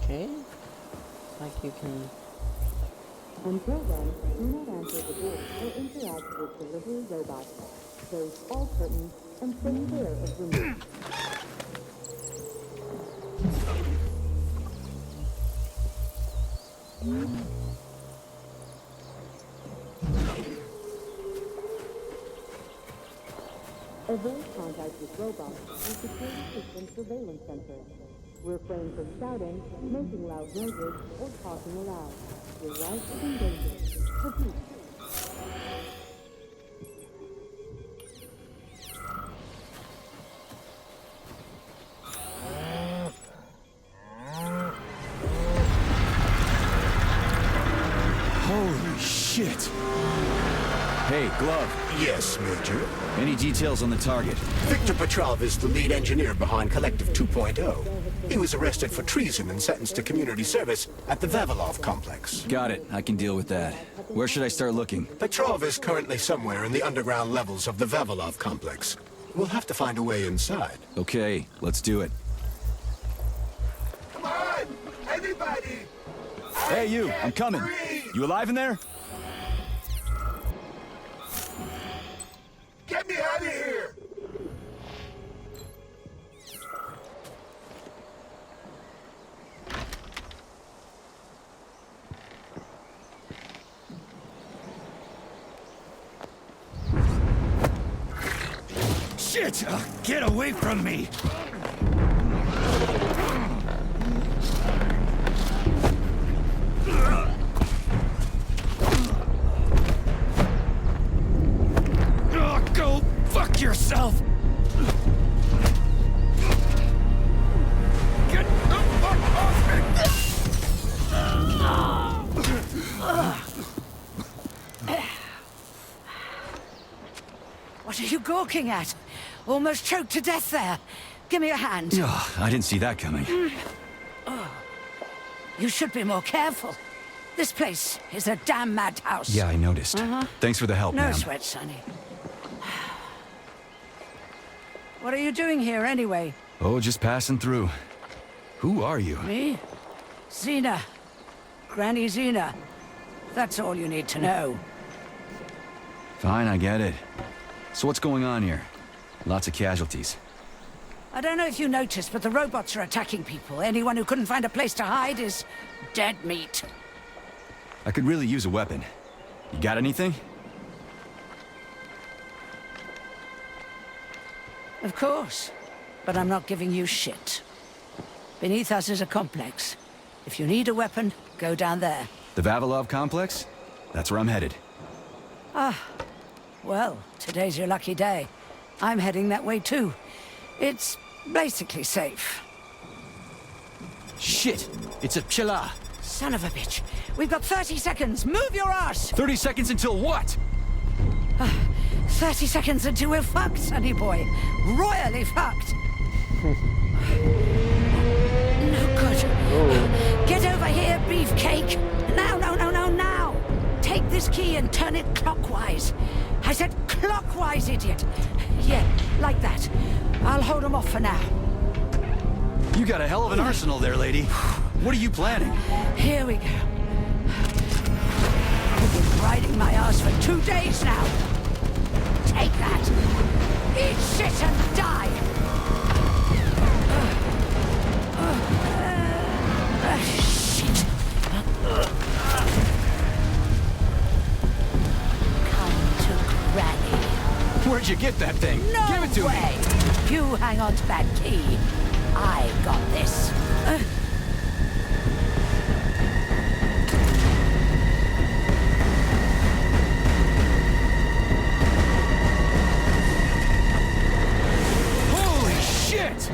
Okay. Like you can. Until then, do not answer the door or interact with delivery robots. Close all curtains and stay clear of windows. Avoid contact with robots or security system surveillance sensors. Refrain from shouting, making loud noises, or talking aloud. Your life is in danger. Repeat. Holy shit! Hey, Glove. Yes, Major. Any details on the target? Viktor Petrov is the lead engineer behind Collective 2.0. He was arrested for treason and sentenced to community service at the Vavilov complex. Got it. I can deal with that. Where should I start looking? Petrov is currently somewhere in the underground levels of the Vavilov complex. We'll have to find a way inside. Okay, let's do it. Come on! Everybody! Hey, you! I'm coming! You alive in there? Get me out of here! Shit! Get away from me! Go fuck yourself! Get the fuck gawking at? Almost choked to death there. Give me a hand. Ugh, I didn't see that coming. Oh. You should be more careful. This place is a damn madhouse. Yeah, I noticed. Thanks for the help, No ma'am. sweat, Sonny. What are you doing here, anyway? Oh, just passing through. Who are you? Me? Xena. Granny Xena. That's all you need to know. Fine, I get it. So what's going on here? Lots of casualties. I don't know if you noticed, but the robots are attacking people. Anyone who couldn't find a place to hide is dead meat. I could really use a weapon. You got anything? Of course. But I'm not giving you shit. Beneath us is a complex. If you need a weapon, go down there. The Vavilov complex? That's where I'm headed. Ah. Well, today's your lucky day. I'm heading that way too. It's basically safe. Shit! It's a Chila! Son of a bitch. We've got 30 seconds. Move your ass! 30 seconds until what? 30 seconds until we're fucked, sonny boy. Royally fucked. No good. Get over here, beefcake. Now, now. Take this key and turn it clockwise. I said clockwise, idiot. Yeah, like that. I'll hold them off for now. You got a hell of an arsenal there, lady. What are you planning? Here we go. You've been riding my ass for 2 days now. Take that. Eat shit and die. Shit. Come to Granny. Where'd you get that thing? No Give it to way. me. You hang on to that key. I got this. Holy shit!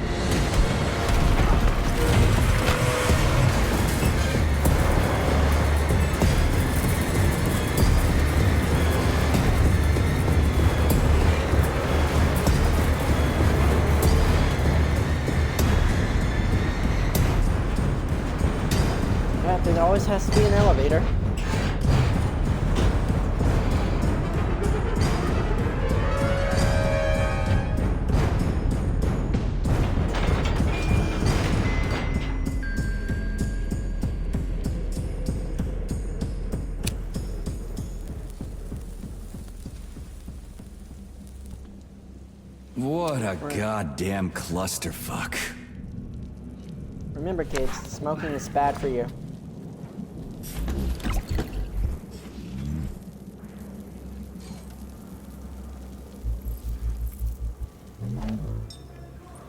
Yeah, there always has to be an elevator. What a goddamn clusterfuck. Remember, kids, smoking is bad for you.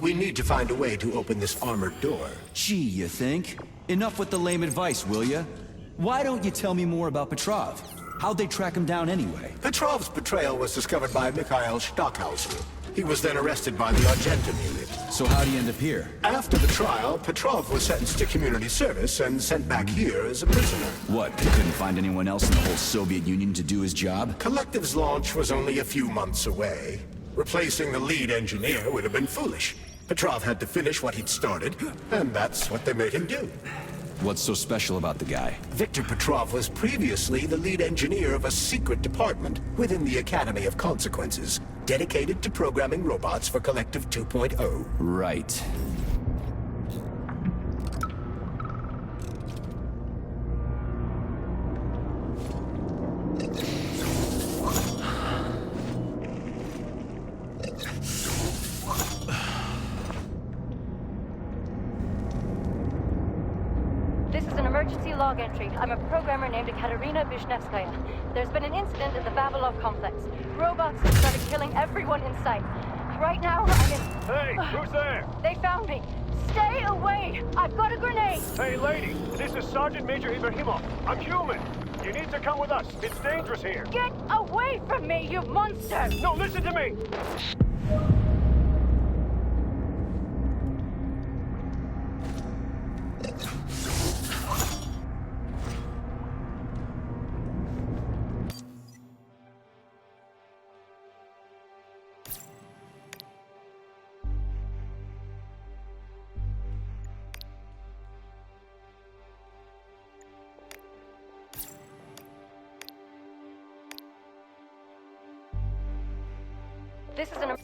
We need to find a way to open this armored door. Gee, you think? Enough with the lame advice, will ya? Why don't you tell me more about Petrov? How'd they track him down anyway? Petrov's betrayal was discovered by Mikhail Stockhauser. He was then arrested by the Argentum unit. So how'd he end up here? After the trial, Petrov was sentenced to community service and sent back here as a prisoner. What, they couldn't find anyone else in the whole Soviet Union to do his job? Collective's launch was only a few months away. Replacing the lead engineer would have been foolish. Petrov had to finish what he'd started, and that's what they made him do. What's so special about the guy? Viktor Petrov was previously the lead engineer of a secret department within the Academy of Consequences, dedicated to programming robots for Collective 2.0. Right. This is an emergency log entry. I'm a programmer named Katerina Vishnevskaya. There's been an incident in the Vavilov complex. Robots have started killing everyone in sight. Right now, I'm in... Hey, who's there? They found me. Stay away! I've got a grenade! Hey, lady, this is Sergeant Major Ibrahimov. I'm human. You need to come with us. It's dangerous here. Get away from me, you monster! No, listen to me! This is an...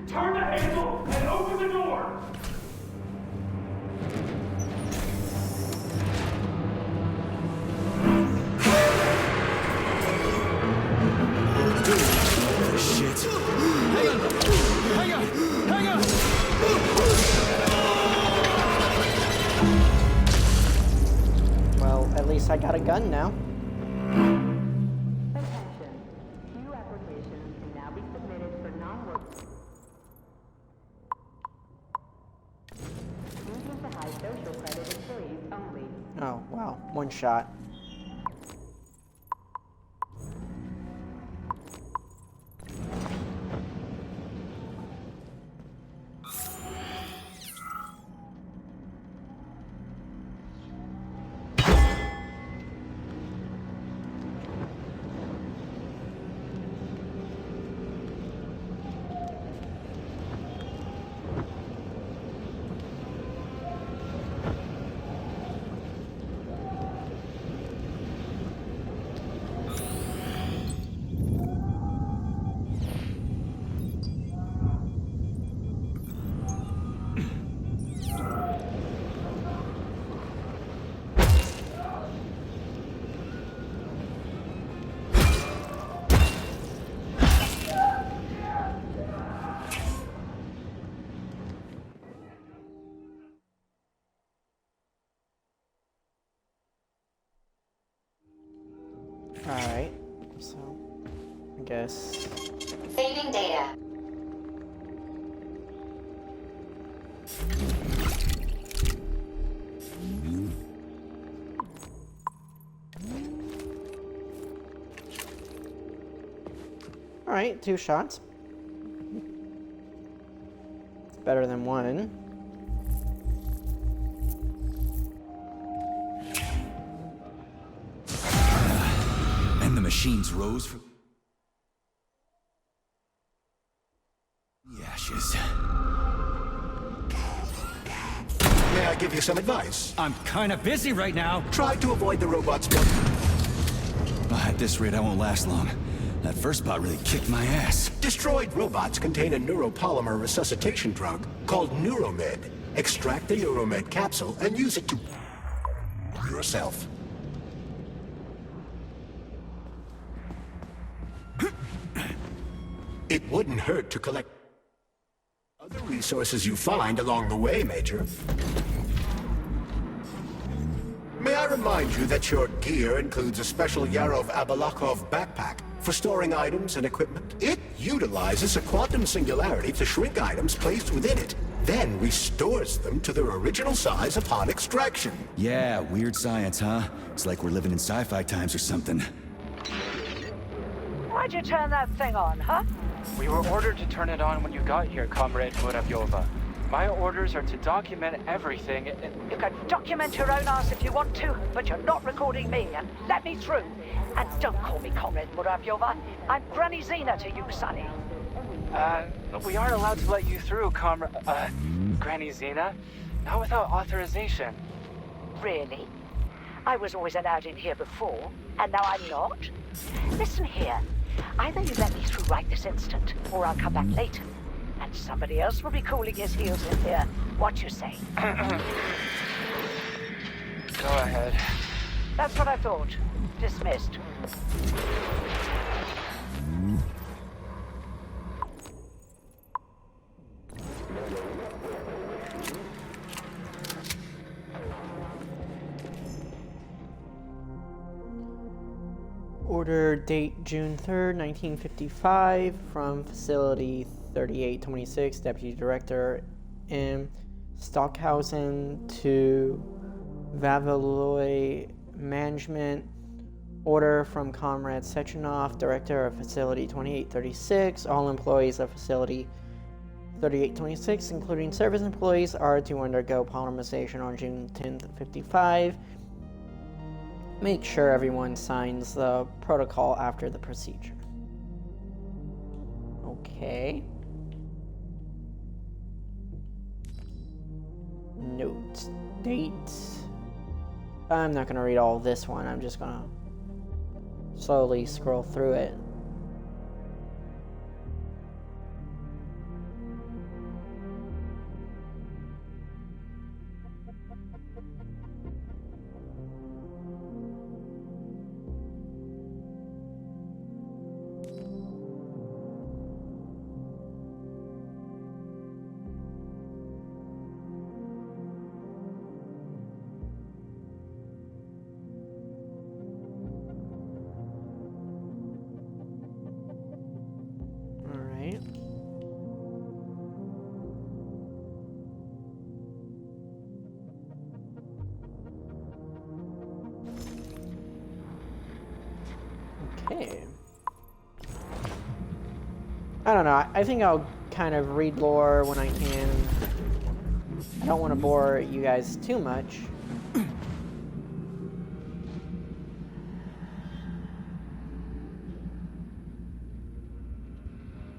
Turn the handle and open the door! Shit. Hang on! Hang on! Well, at least I got a gun now. Attention. New applications can now be submitted for non-work. Medium to high social credit employees only. Oh, wow. One shot. Alright, so I guess. Saving data. Alright, 2 shots. It's better than 1. And the machines rose from the ashes. May I give you some advice? I'm kinda busy right now. Try to avoid the robots. At this rate, I won't last long. That first bot really kicked my ass. Destroyed robots contain a neuropolymer resuscitation drug called Neuromed. Extract the Neuromed capsule and use it to yourself. It wouldn't hurt to collect other resources you find along the way, Major. May I remind you that your gear includes a special Yarov Abalakov backpack for storing items and equipment? It utilizes a quantum singularity to shrink items placed within it, then restores them to their original size upon extraction. Yeah, weird science, huh? It's like we're living in sci-fi times or something. Why'd you turn that thing on, huh? We were ordered to turn it on when you got here, Comrade Muravyova. My orders are to document everything. You can document your own ass if you want to, but you're not recording me, and let me through. And don't call me Comrade Muravyova. I'm Granny Zena to you, Sonny. We aren't allowed to let you through, Granny Zena. Not without authorization. Really? I was always allowed in here before, and now I'm not? Listen here. Either you let me through right this instant, or I'll come back later. And somebody else will be cooling his heels in here. What you say? Go ahead. That's what I thought. Dismissed. Order date June 3rd, 1955 from Facility 3826, Deputy Director M. Stockhausen to Vavaloy Management. Order from Comrade Sechenov, Director of Facility 2836. All employees of Facility 3826, including service employees, are to undergo polymerization on June 10th, 55. Make sure everyone signs the protocol after the procedure. Okay. Notes. Dates. I'm not going to read all this one. I'm just going to slowly scroll through it. Okay. I don't know. I think I'll kind of read lore when I can. I don't want to bore you guys too much.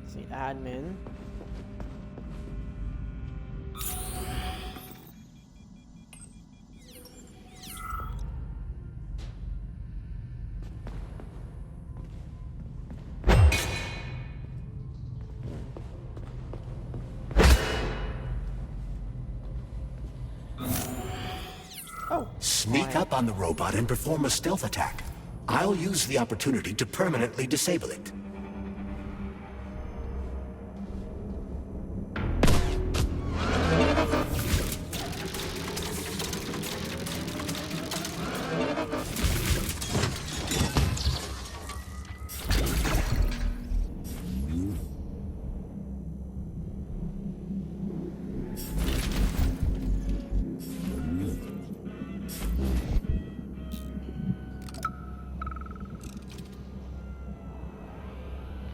Let's see, admin. Sneak up on the robot and perform a stealth attack. I'll use the opportunity to permanently disable it.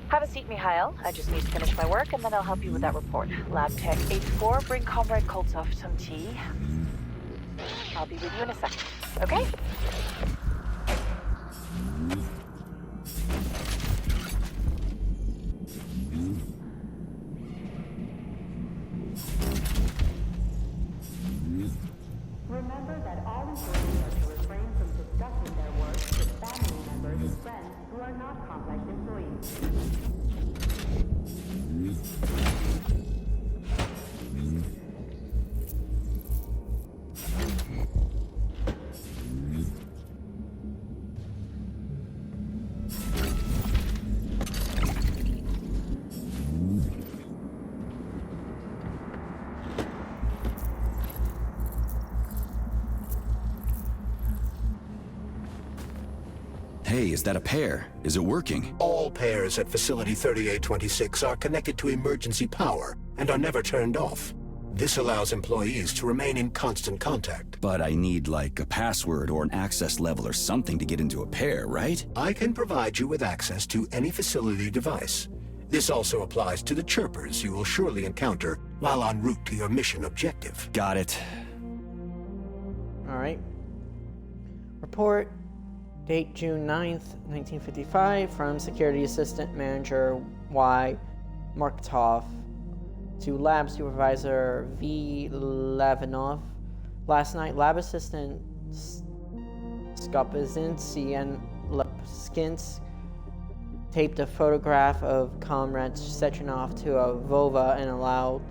Have a seat, Mikhail. I just need to finish my work, and then I'll help you with that report. Lab Tech 84, bring Comrade Koltsov some tea. I'll be with you in a second, okay? Remember that all employees are to refrain from discussing their work with family members and friends who are not Complex employees. Hey, is that a pair? Is it working? All pairs at Facility 3826 are connected to emergency power and are never turned off. This allows employees to remain in constant contact. But I need, like, a password or an access level or something to get into a pair, right? I can provide you with access to any facility device. This also applies to the chirpers you will surely encounter while en route to your mission objective. Got it. All right. Report. Date June 9th, 1955, from Security Assistant Manager Y. Marketov to Lab Supervisor V. Lavinov. Last night, Lab Assistant Skopazinski and Lepskins taped a photograph of Comrade Sechenov to a Vova and allowed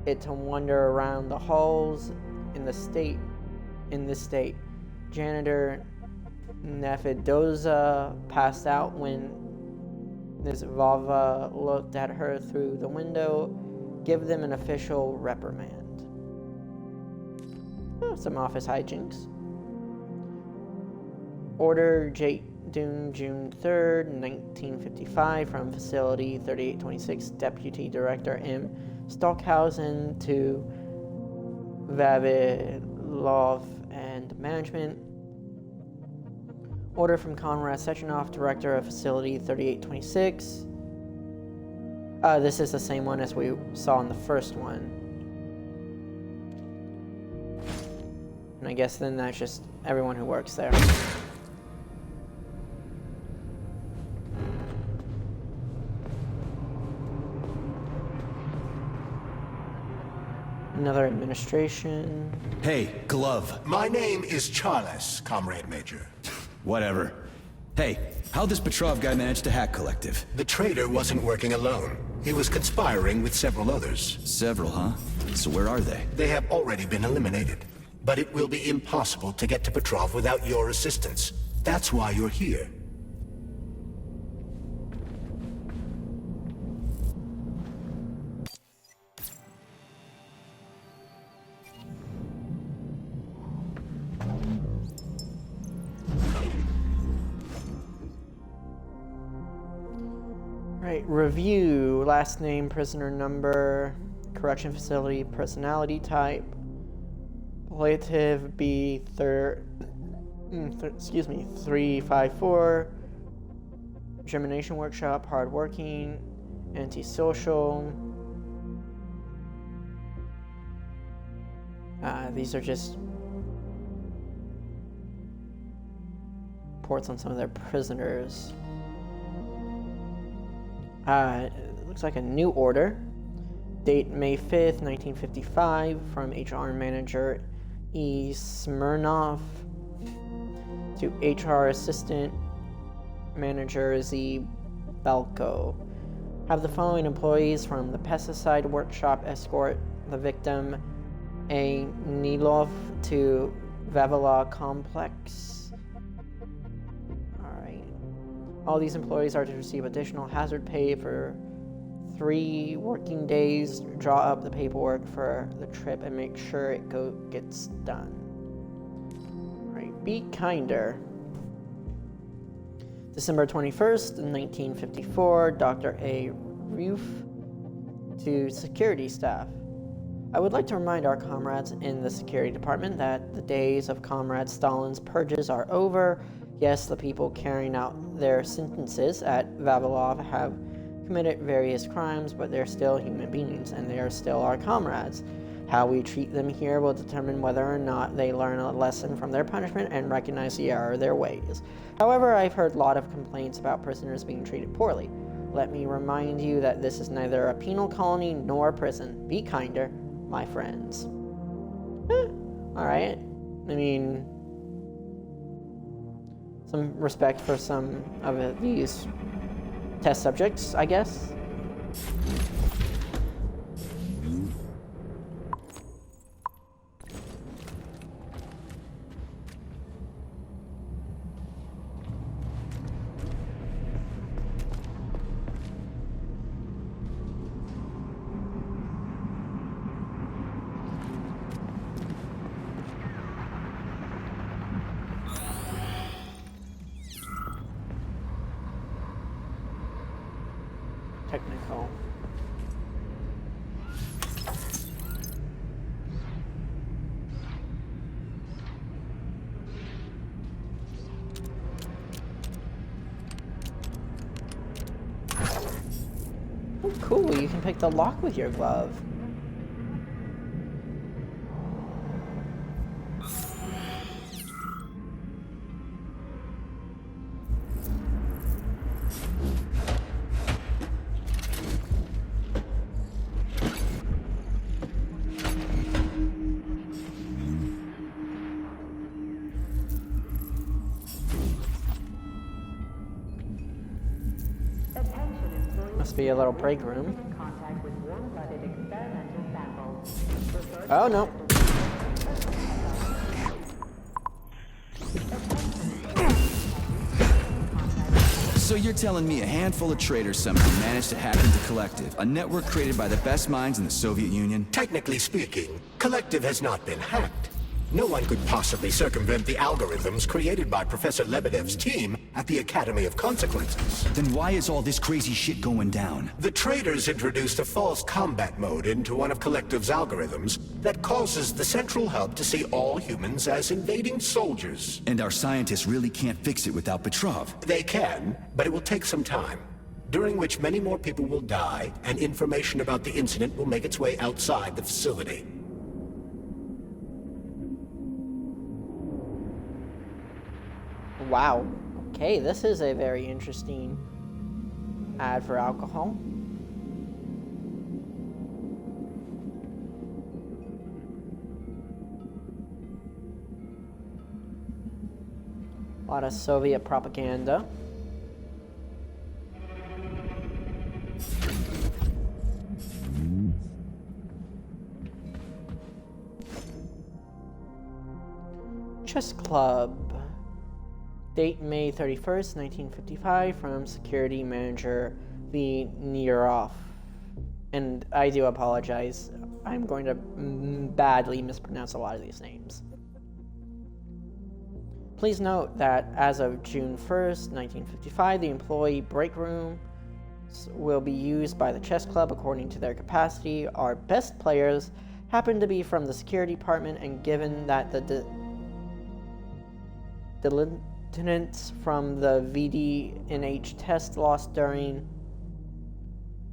it to wander around the halls in this state. Janitor Nefidoza passed out when Ms. Vava looked at her through the window. Give them an official reprimand. Oh, some office hijinks. Order June 3rd, 1955, from Facility 3826, Deputy Director M. Stockhausen to Vavilov and Management. Order from Conrad Sechenov, Director of Facility 3826. This is the same one as we saw in the first one. And I guess then that's just everyone who works there. Another administration. Hey, Glove. My name is Charles, Comrade Major. Whatever. Hey, how'd this Petrov guy manage to hack Collective? The traitor wasn't working alone. He was conspiring with several others. Several, huh? So where are they? They have already been eliminated. But it will be impossible to get to Petrov without your assistance. That's why you're here. Right, review, last name, prisoner number, correction facility, personality type, palliative B 354, germination workshop, hardworking, antisocial. These are just reports on some of their prisoners. It looks like a new order. Date May 5th, 1955, from HR Manager E. Smirnov to HR Assistant Manager Z. Balko. Have the following employees from the pesticide workshop escort the victim A. Nilov to Vavilov complex. All these employees are to receive additional hazard pay for 3 working days. Draw up the paperwork for the trip and make sure it gets done. All right, be kinder. December 21st, 1954, Dr. A. Roof to security staff. I would like to remind our comrades in the security department that the days of Comrade Stalin's purges are over. Yes, the people carrying out their sentences at Vavilov have committed various crimes, but they're still human beings, and they are still our comrades. How we treat them here will determine whether or not they learn a lesson from their punishment and recognize the error of their ways. However, I've heard a lot of complaints about prisoners being treated poorly. Let me remind you that this is neither a penal colony nor a prison. Be kinder, my friends. Alright. I mean, some respect for some of these test subjects, I guess. Technical. Oh, cool, you can pick the lock with your glove. Must be a little break room. Oh no. So you're telling me a handful of traitors somehow managed to hack into Collective, a network created by the best minds in the Soviet Union? Technically speaking, Collective has not been hacked. No one could possibly circumvent the algorithms created by Professor Lebedev's team at the Academy of Consequences. Then why is all this crazy shit going down? The traitors introduced a false combat mode into one of Collective's algorithms that causes the central hub to see all humans as invading soldiers. And our scientists really can't fix it without Petrov. They can, but it will take some time, during which many more people will die, and information about the incident will make its way outside the facility. Wow. Okay, this is a very interesting ad for alcohol. A lot of Soviet propaganda. Chess Club. Date May 31st, 1955, from Security Manager V. Nerov. And I do apologize. I'm going to badly mispronounce a lot of these names. Please note that as of June 1st, 1955, the employee break room will be used by the chess club according to their capacity. Our best players happen to be from the security department, and given that the lieutenants from the VDNH test lost during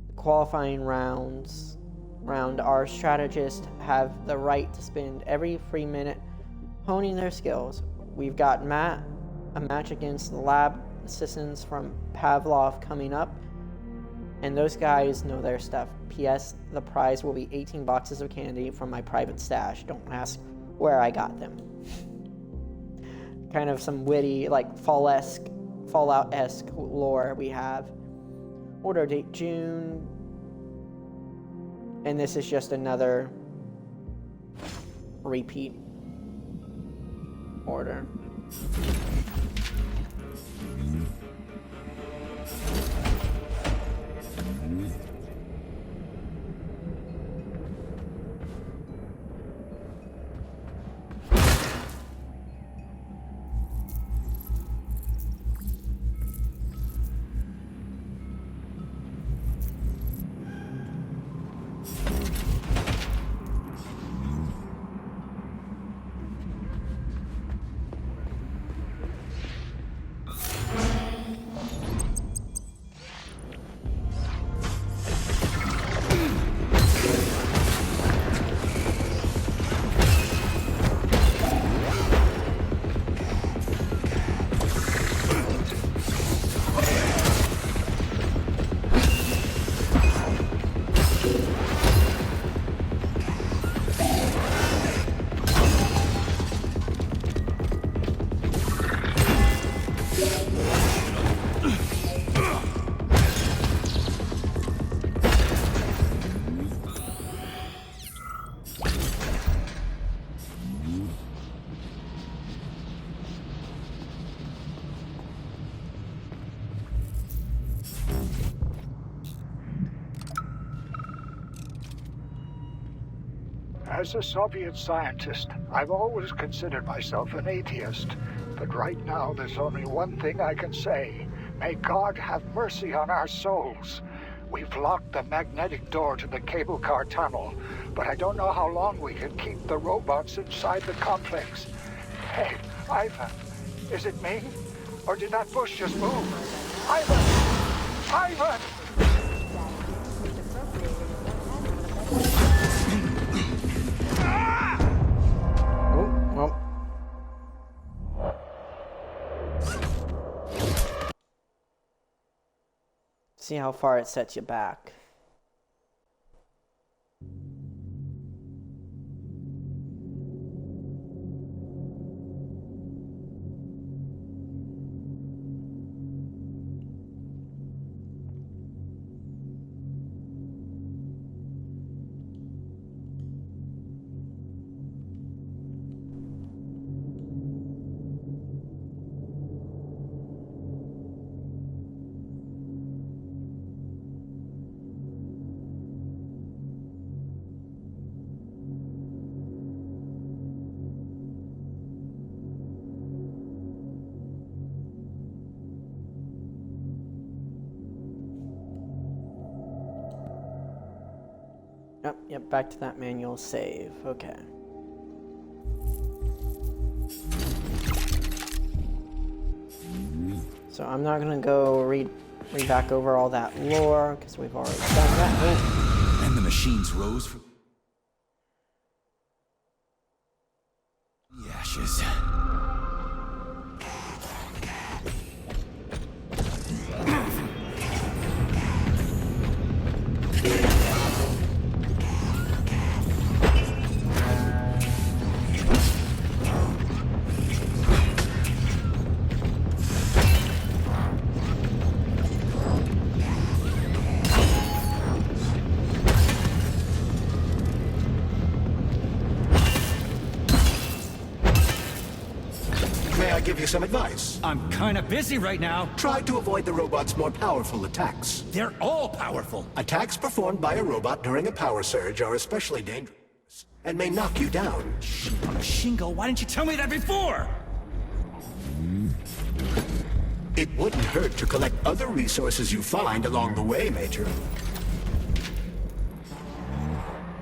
the qualifying round, our strategists have the right to spend every free minute honing their skills. We've got a match against the lab assistants from Pavlov coming up, and those guys know their stuff. P.S. The prize will be 18 boxes of candy from my private stash. Don't ask where I got them. Kind of some witty, like Fallout-esque lore we have. Order date June. And this is just another repeat order. As a Soviet scientist, I've always considered myself an atheist. But right now, there's only one thing I can say. May God have mercy on our souls. We've locked the magnetic door to the cable car tunnel, but I don't know how long we can keep the robots inside the complex. Hey, Ivan, is it me? Or did that bush just move? Ivan! Ivan! See how far it sets you back. Yep, back to that manual save. Okay. So I'm not gonna go read back over all that lore, because we've already done that. And the machines rose from the ashes. Give you some advice. I'm kinda busy right now. Try to avoid the robot's more powerful attacks. They're all powerful. Attacks performed by a robot during a power surge are especially dangerous and may knock you down. Shingo, why didn't you tell me that before? It wouldn't hurt to collect other resources you find along the way, Major.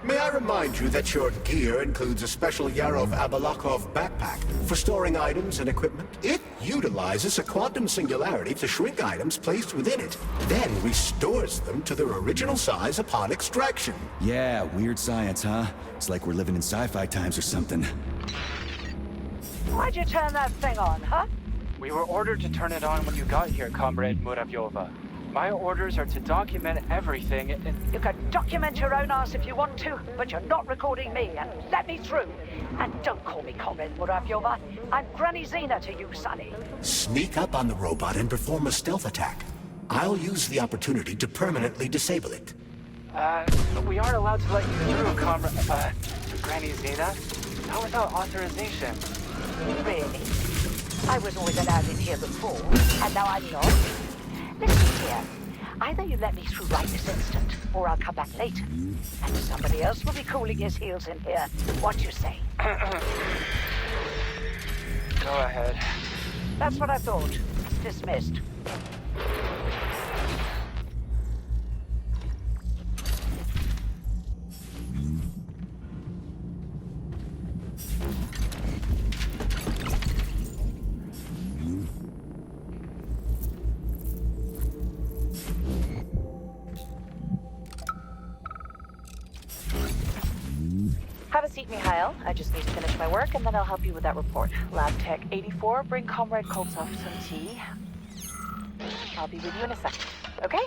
May I remind you that your gear includes a special Yarov Abalakov backpack for storing items and equipment? It utilizes a quantum singularity to shrink items placed within it, then restores them to their original size upon extraction. Yeah, weird science, huh? It's like we're living in sci-fi times or something. Why'd you turn that thing on, huh? We were ordered to turn it on when you got here, Comrade Muravyova. My orders are to document everything and... You can document your own ass if you want to, but you're not recording me, and let me through. And don't call me Comrade Muravyova. I'm Granny Zena to you, Sonny. Sneak up on the robot and perform a stealth attack. I'll use the opportunity to permanently disable it. We aren't allowed to let you through, Comrade... Granny Zena? Not without authorization. Really? I was always allowed in here before, and now I'm not? Listen here. Either you let me through right this instant, or I'll come back later. And somebody else will be cooling his heels in here. What you say? Go ahead. That's what I thought. Dismissed. Have a seat, Mikhail. I just need to finish my work, and then I'll help you with that report. Lab Tech 84, bring Comrade Koltsov some tea. I'll be with you in a second, okay?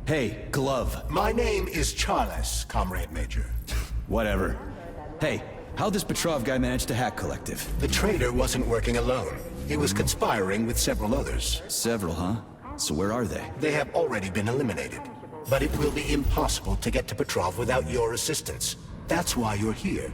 Hey, Glove. My name is Charles, Comrade Major. Whatever. Hey, how'd this Petrov guy manage to hack Collective? The traitor wasn't working alone. He was conspiring with several others. Several, huh? So where are they? They have already been eliminated. But it will be impossible to get to Petrov without your assistance. That's why you're here.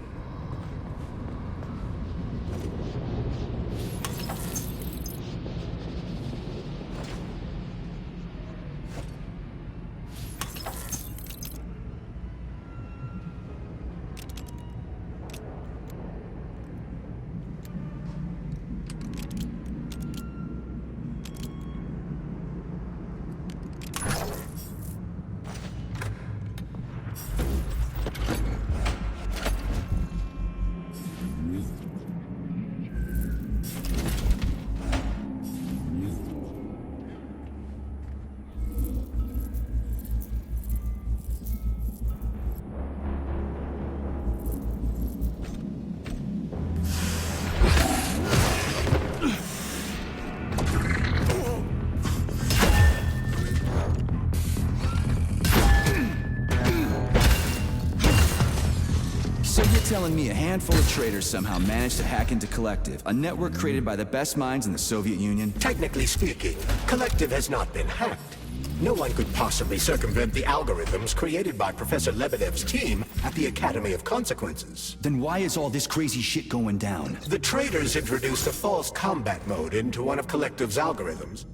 Telling me a handful of traitors somehow managed to hack into Collective, a network created by the best minds in the Soviet Union? Technically speaking, Collective has not been hacked. No one could possibly circumvent the algorithms created by Professor Lebedev's team at the Academy of Consequences. Then why is all this crazy shit going down? The traitors introduced a false combat mode into one of Collective's algorithms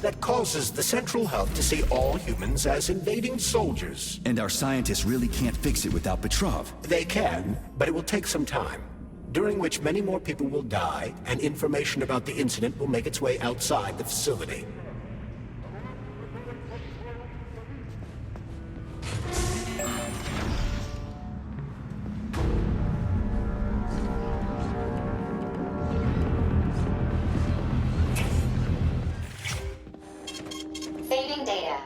that causes the central hub to see all humans as invading soldiers. And our scientists really can't fix it without Petrov. They can, but it will take some time, during which many more people will die, and information about the incident will make its way outside the facility. Saving data.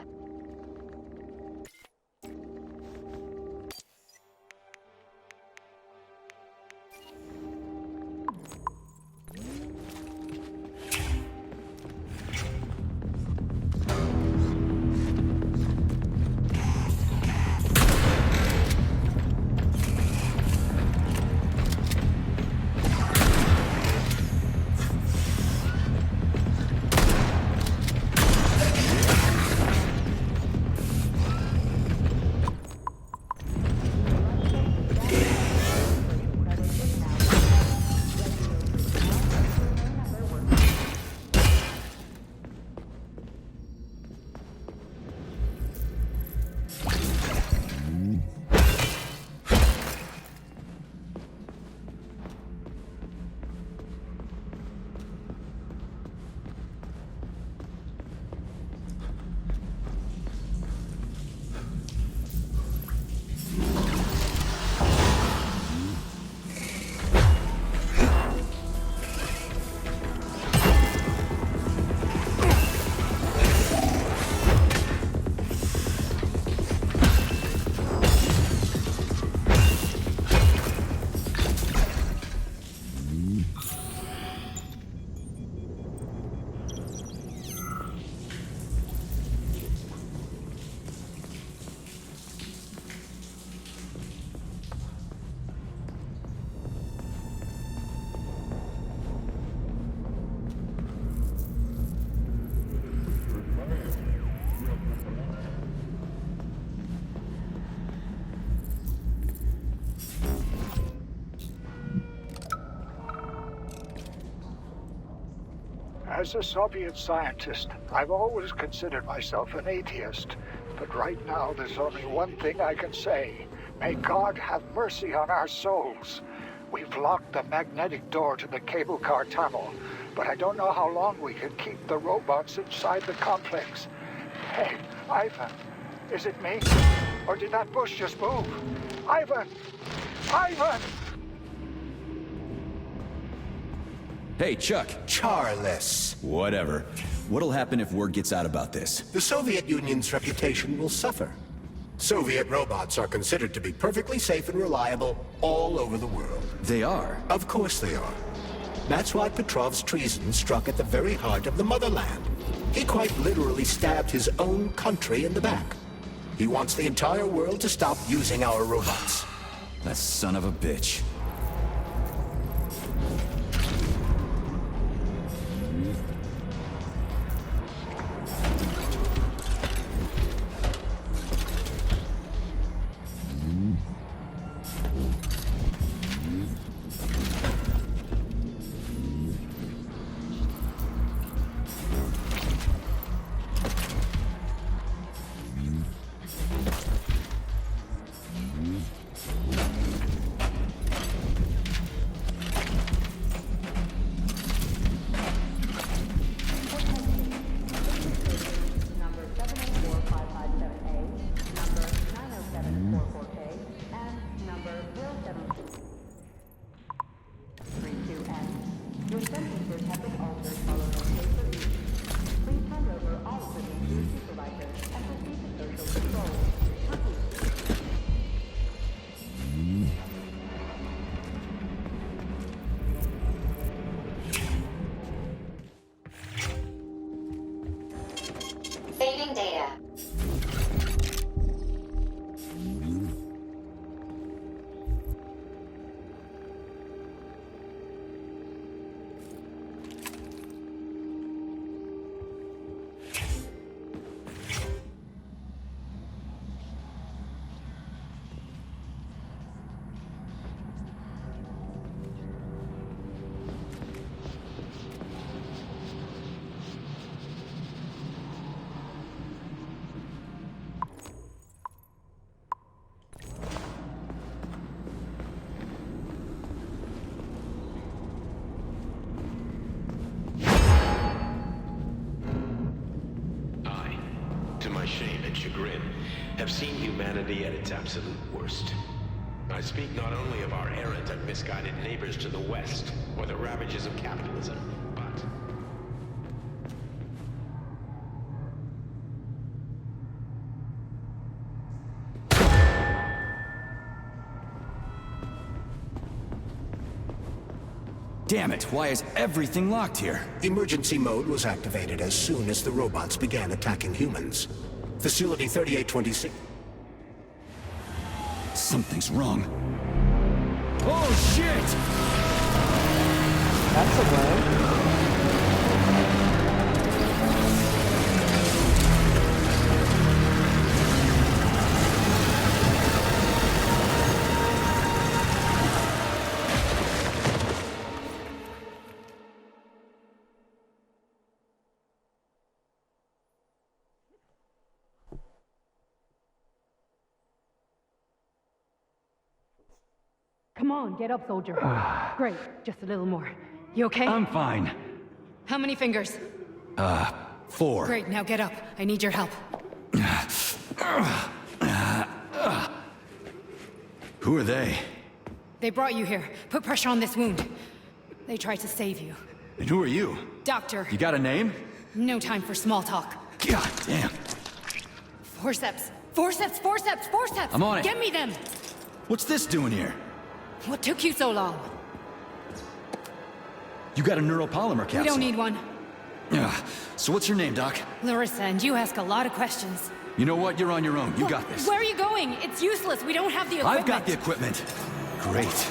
As a Soviet scientist, I've always considered myself an atheist. But right now, there's only one thing I can say. May God have mercy on our souls. We've locked the magnetic door to the cable car tunnel, but I don't know how long we can keep the robots inside the complex. Hey, Ivan, is it me? Or did that bush just move? Ivan! Ivan! Hey, Chuck. Charles. Whatever. What'll happen if word gets out about this? The Soviet Union's reputation will suffer. Soviet robots are considered to be perfectly safe and reliable all over the world. They are? Of course they are. That's why Petrov's treason struck at the very heart of the motherland. He quite literally stabbed his own country in the back. He wants the entire world to stop using our robots. That son of a bitch. have seen humanity at its absolute worst. I speak not only of our errant and misguided neighbors to the west, or the ravages of capitalism, but... Damn it, why is everything locked here? Emergency mode was activated as soon as the robots began attacking humans. Facility 3826... Something's wrong. Oh, shit! That's a win. Come on, get up, soldier. Great, just a little more. You okay? I'm fine. How many fingers? 4. Great, now get up. I need your help. Who are they? They brought you here. Put pressure on this wound. They tried to save you. And who are you? Doctor. You got a name? No time for small talk. God damn. Forceps. Forceps, forceps, forceps! I'm on it. Get me them! What's this doing here? What took you so long? You got a neuropolymer capsule. We don't need one. So what's your name, Doc? Larissa, and you ask a lot of questions. You know what? You're on your own. You got this. Where are you going? It's useless. We don't have the equipment. I've got the equipment. Great.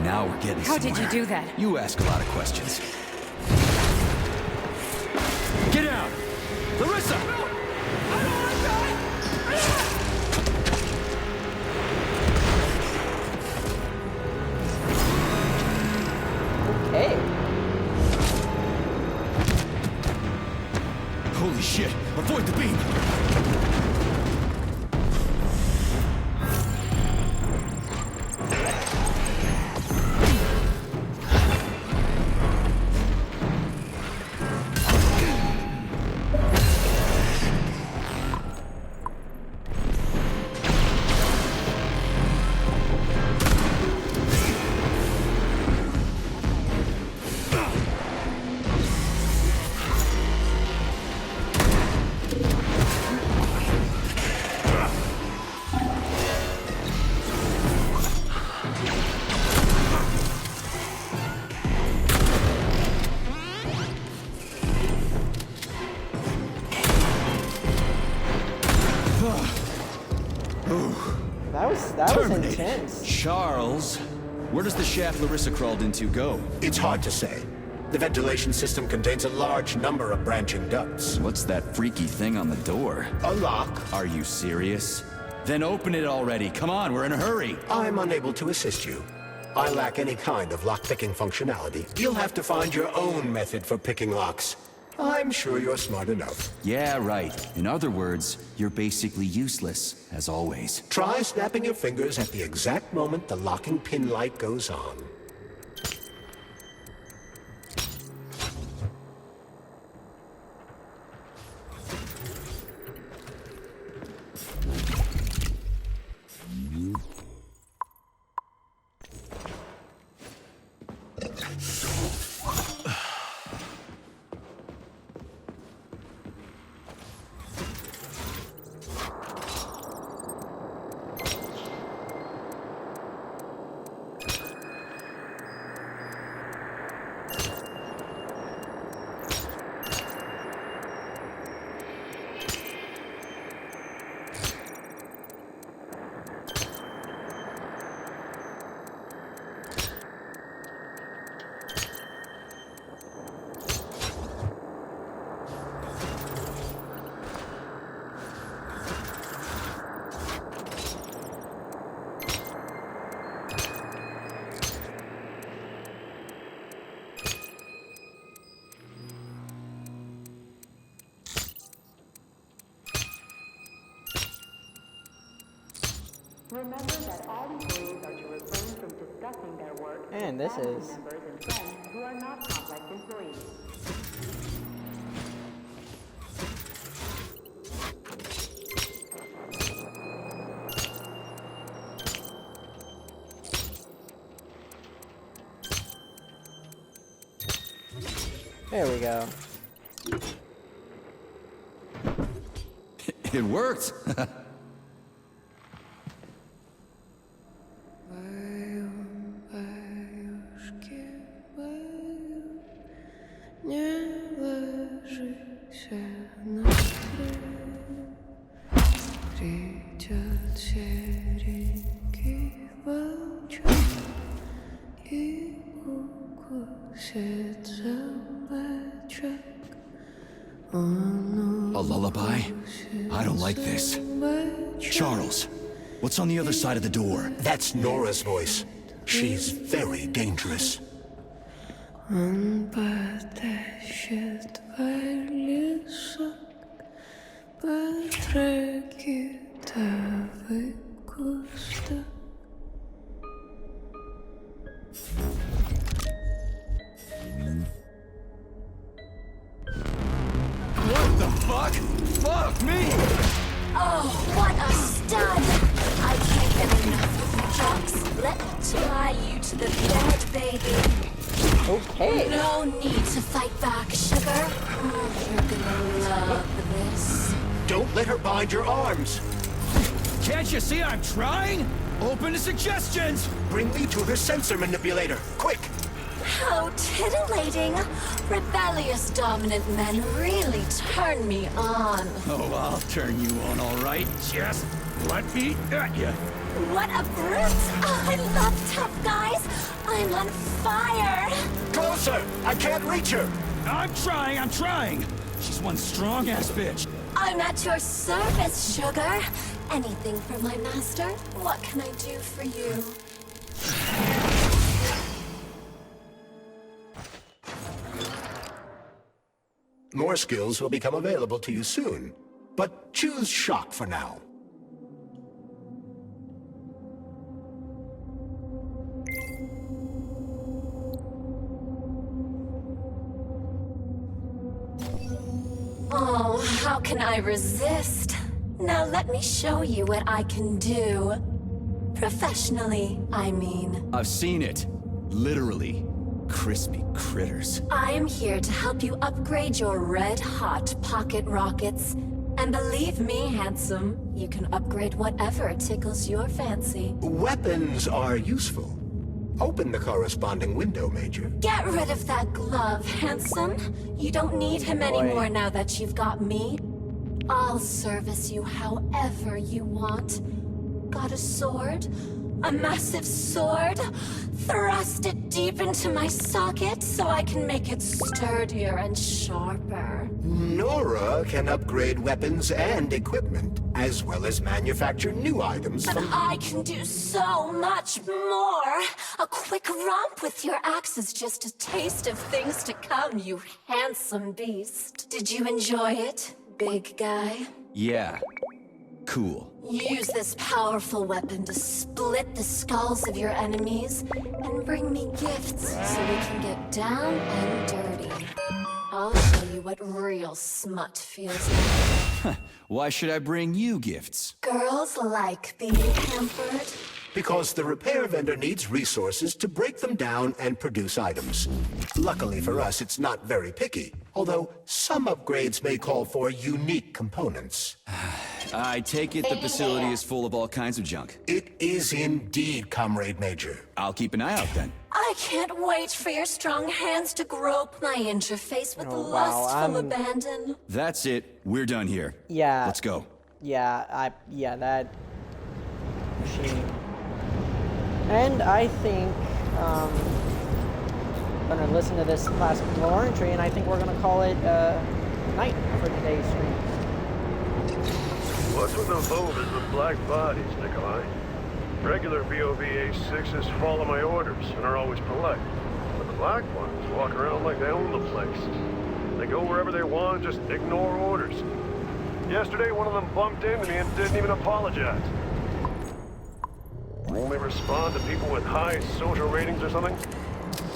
Now we're getting How somewhere. did you do that? You ask a lot of questions. Get out! Larissa! Okay. Holy shit! Avoid the beam! That was intense. Charles, where does the shaft Larissa crawled into go? It's hard to say. The ventilation system contains a large number of branching ducts. What's that freaky thing on the door? A lock. Are you serious? Then open it already. Come on, we're in a hurry. I'm unable to assist you. I lack any kind of lock-picking functionality. You'll have to find your own method for picking locks. I'm sure you're smart enough. Yeah, right. In other words, you're basically useless, as always. Try snapping your fingers at the exact moment the locking pin light goes on. Remember that all employees are to refrain from discussing their work And this with is... family members and friends who are not complex employees. There we go. It worked. A lullaby? I don't like this. Charles, what's on the other side of the door? That's Nora's voice. She's very dangerous. What the fuck? Fuck me! Oh, what a stud! I can't get enough of you, Jocks. Let me tie you to the bed, baby. Okay. No need to fight back, sugar. You're gonna love this. Don't let her bind your arms. Can't you see I'm trying? Open to suggestions! Bring me to her sensor manipulator, quick! How titillating. Rebellious dominant men really turn me on. Oh, I'll turn you on, all right. Just let me at you. What a brute! Oh, I love tough guys. I'm on fire. Closer! I can't reach her! I'm trying. She's one strong-ass bitch. I'm at your service, sugar. Anything for my master? What can I do for you? More skills will become available to you soon, but choose shock for now. Oh, how can I resist? Now let me show you what I can do. Professionally, I mean. I've seen it. Literally. Crispy critters. I am here to help you upgrade your red-hot pocket rockets. And believe me, handsome, you can upgrade whatever tickles your fancy. Weapons are useful. Open the corresponding window, Major. Get rid of that glove, handsome. You don't need him anymore now that you've got me. I'll service you however you want. Got a sword? A massive sword? Thrust it deep into my socket so I can make it sturdier and sharper. Nora can upgrade weapons and equipment, as well as manufacture new items But from... I can do so much more. A quick romp with your axe is just a taste of things to come, you handsome beast. Did you enjoy it, big guy? Yeah. Cool. Use this powerful weapon to split the skulls of your enemies and bring me gifts so we can get down and dirty. I'll show you what real smut feels like. Why should I bring you gifts? Girls like being pampered. Because the repair vendor needs resources to break them down and produce items. Luckily for us, it's not very picky, although some upgrades may call for unique components. I take it the facility is full of all kinds of junk. It is indeed, Comrade Major. I'll keep an eye out then. I can't wait for your strong hands to grope my interface with lustful abandon. That's it. We're done here. Yeah. Let's go. Yeah, that machine. And I think, I'm gonna listen to this last lore entry, and I think we're gonna call it night for today's stream. What's with the boulders with black bodies, Nikolai? Regular BOV-A6s follow my orders and are always polite. But the black ones walk around like they own the place. They go wherever they want, just ignore orders. Yesterday, one of them bumped into me and didn't even apologize. Only respond to people with high social ratings or something?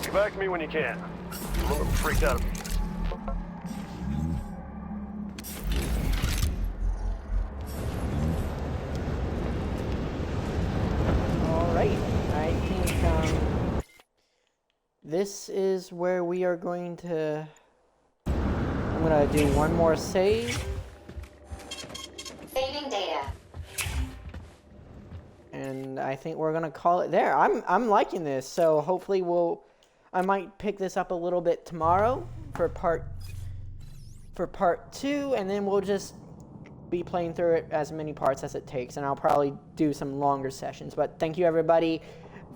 Get back to me when you can. I'm a little freaked out. Alright, I think this is where we are going to gonna do one more save. Saving data. And I think we're gonna call it there. I'm liking this, so hopefully I might pick this up a little bit tomorrow for part 2, and then we'll just be playing through it as many parts as it takes, and I'll probably do some longer sessions. But thank you everybody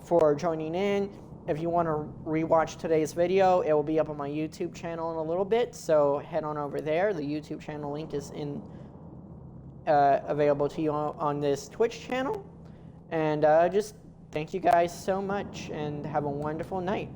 for joining in. If you want to rewatch today's video, it will be up on my YouTube channel in a little bit, so head on over there. The YouTube channel link is available to you on this Twitch channel. And just thank you guys so much, and have a wonderful night.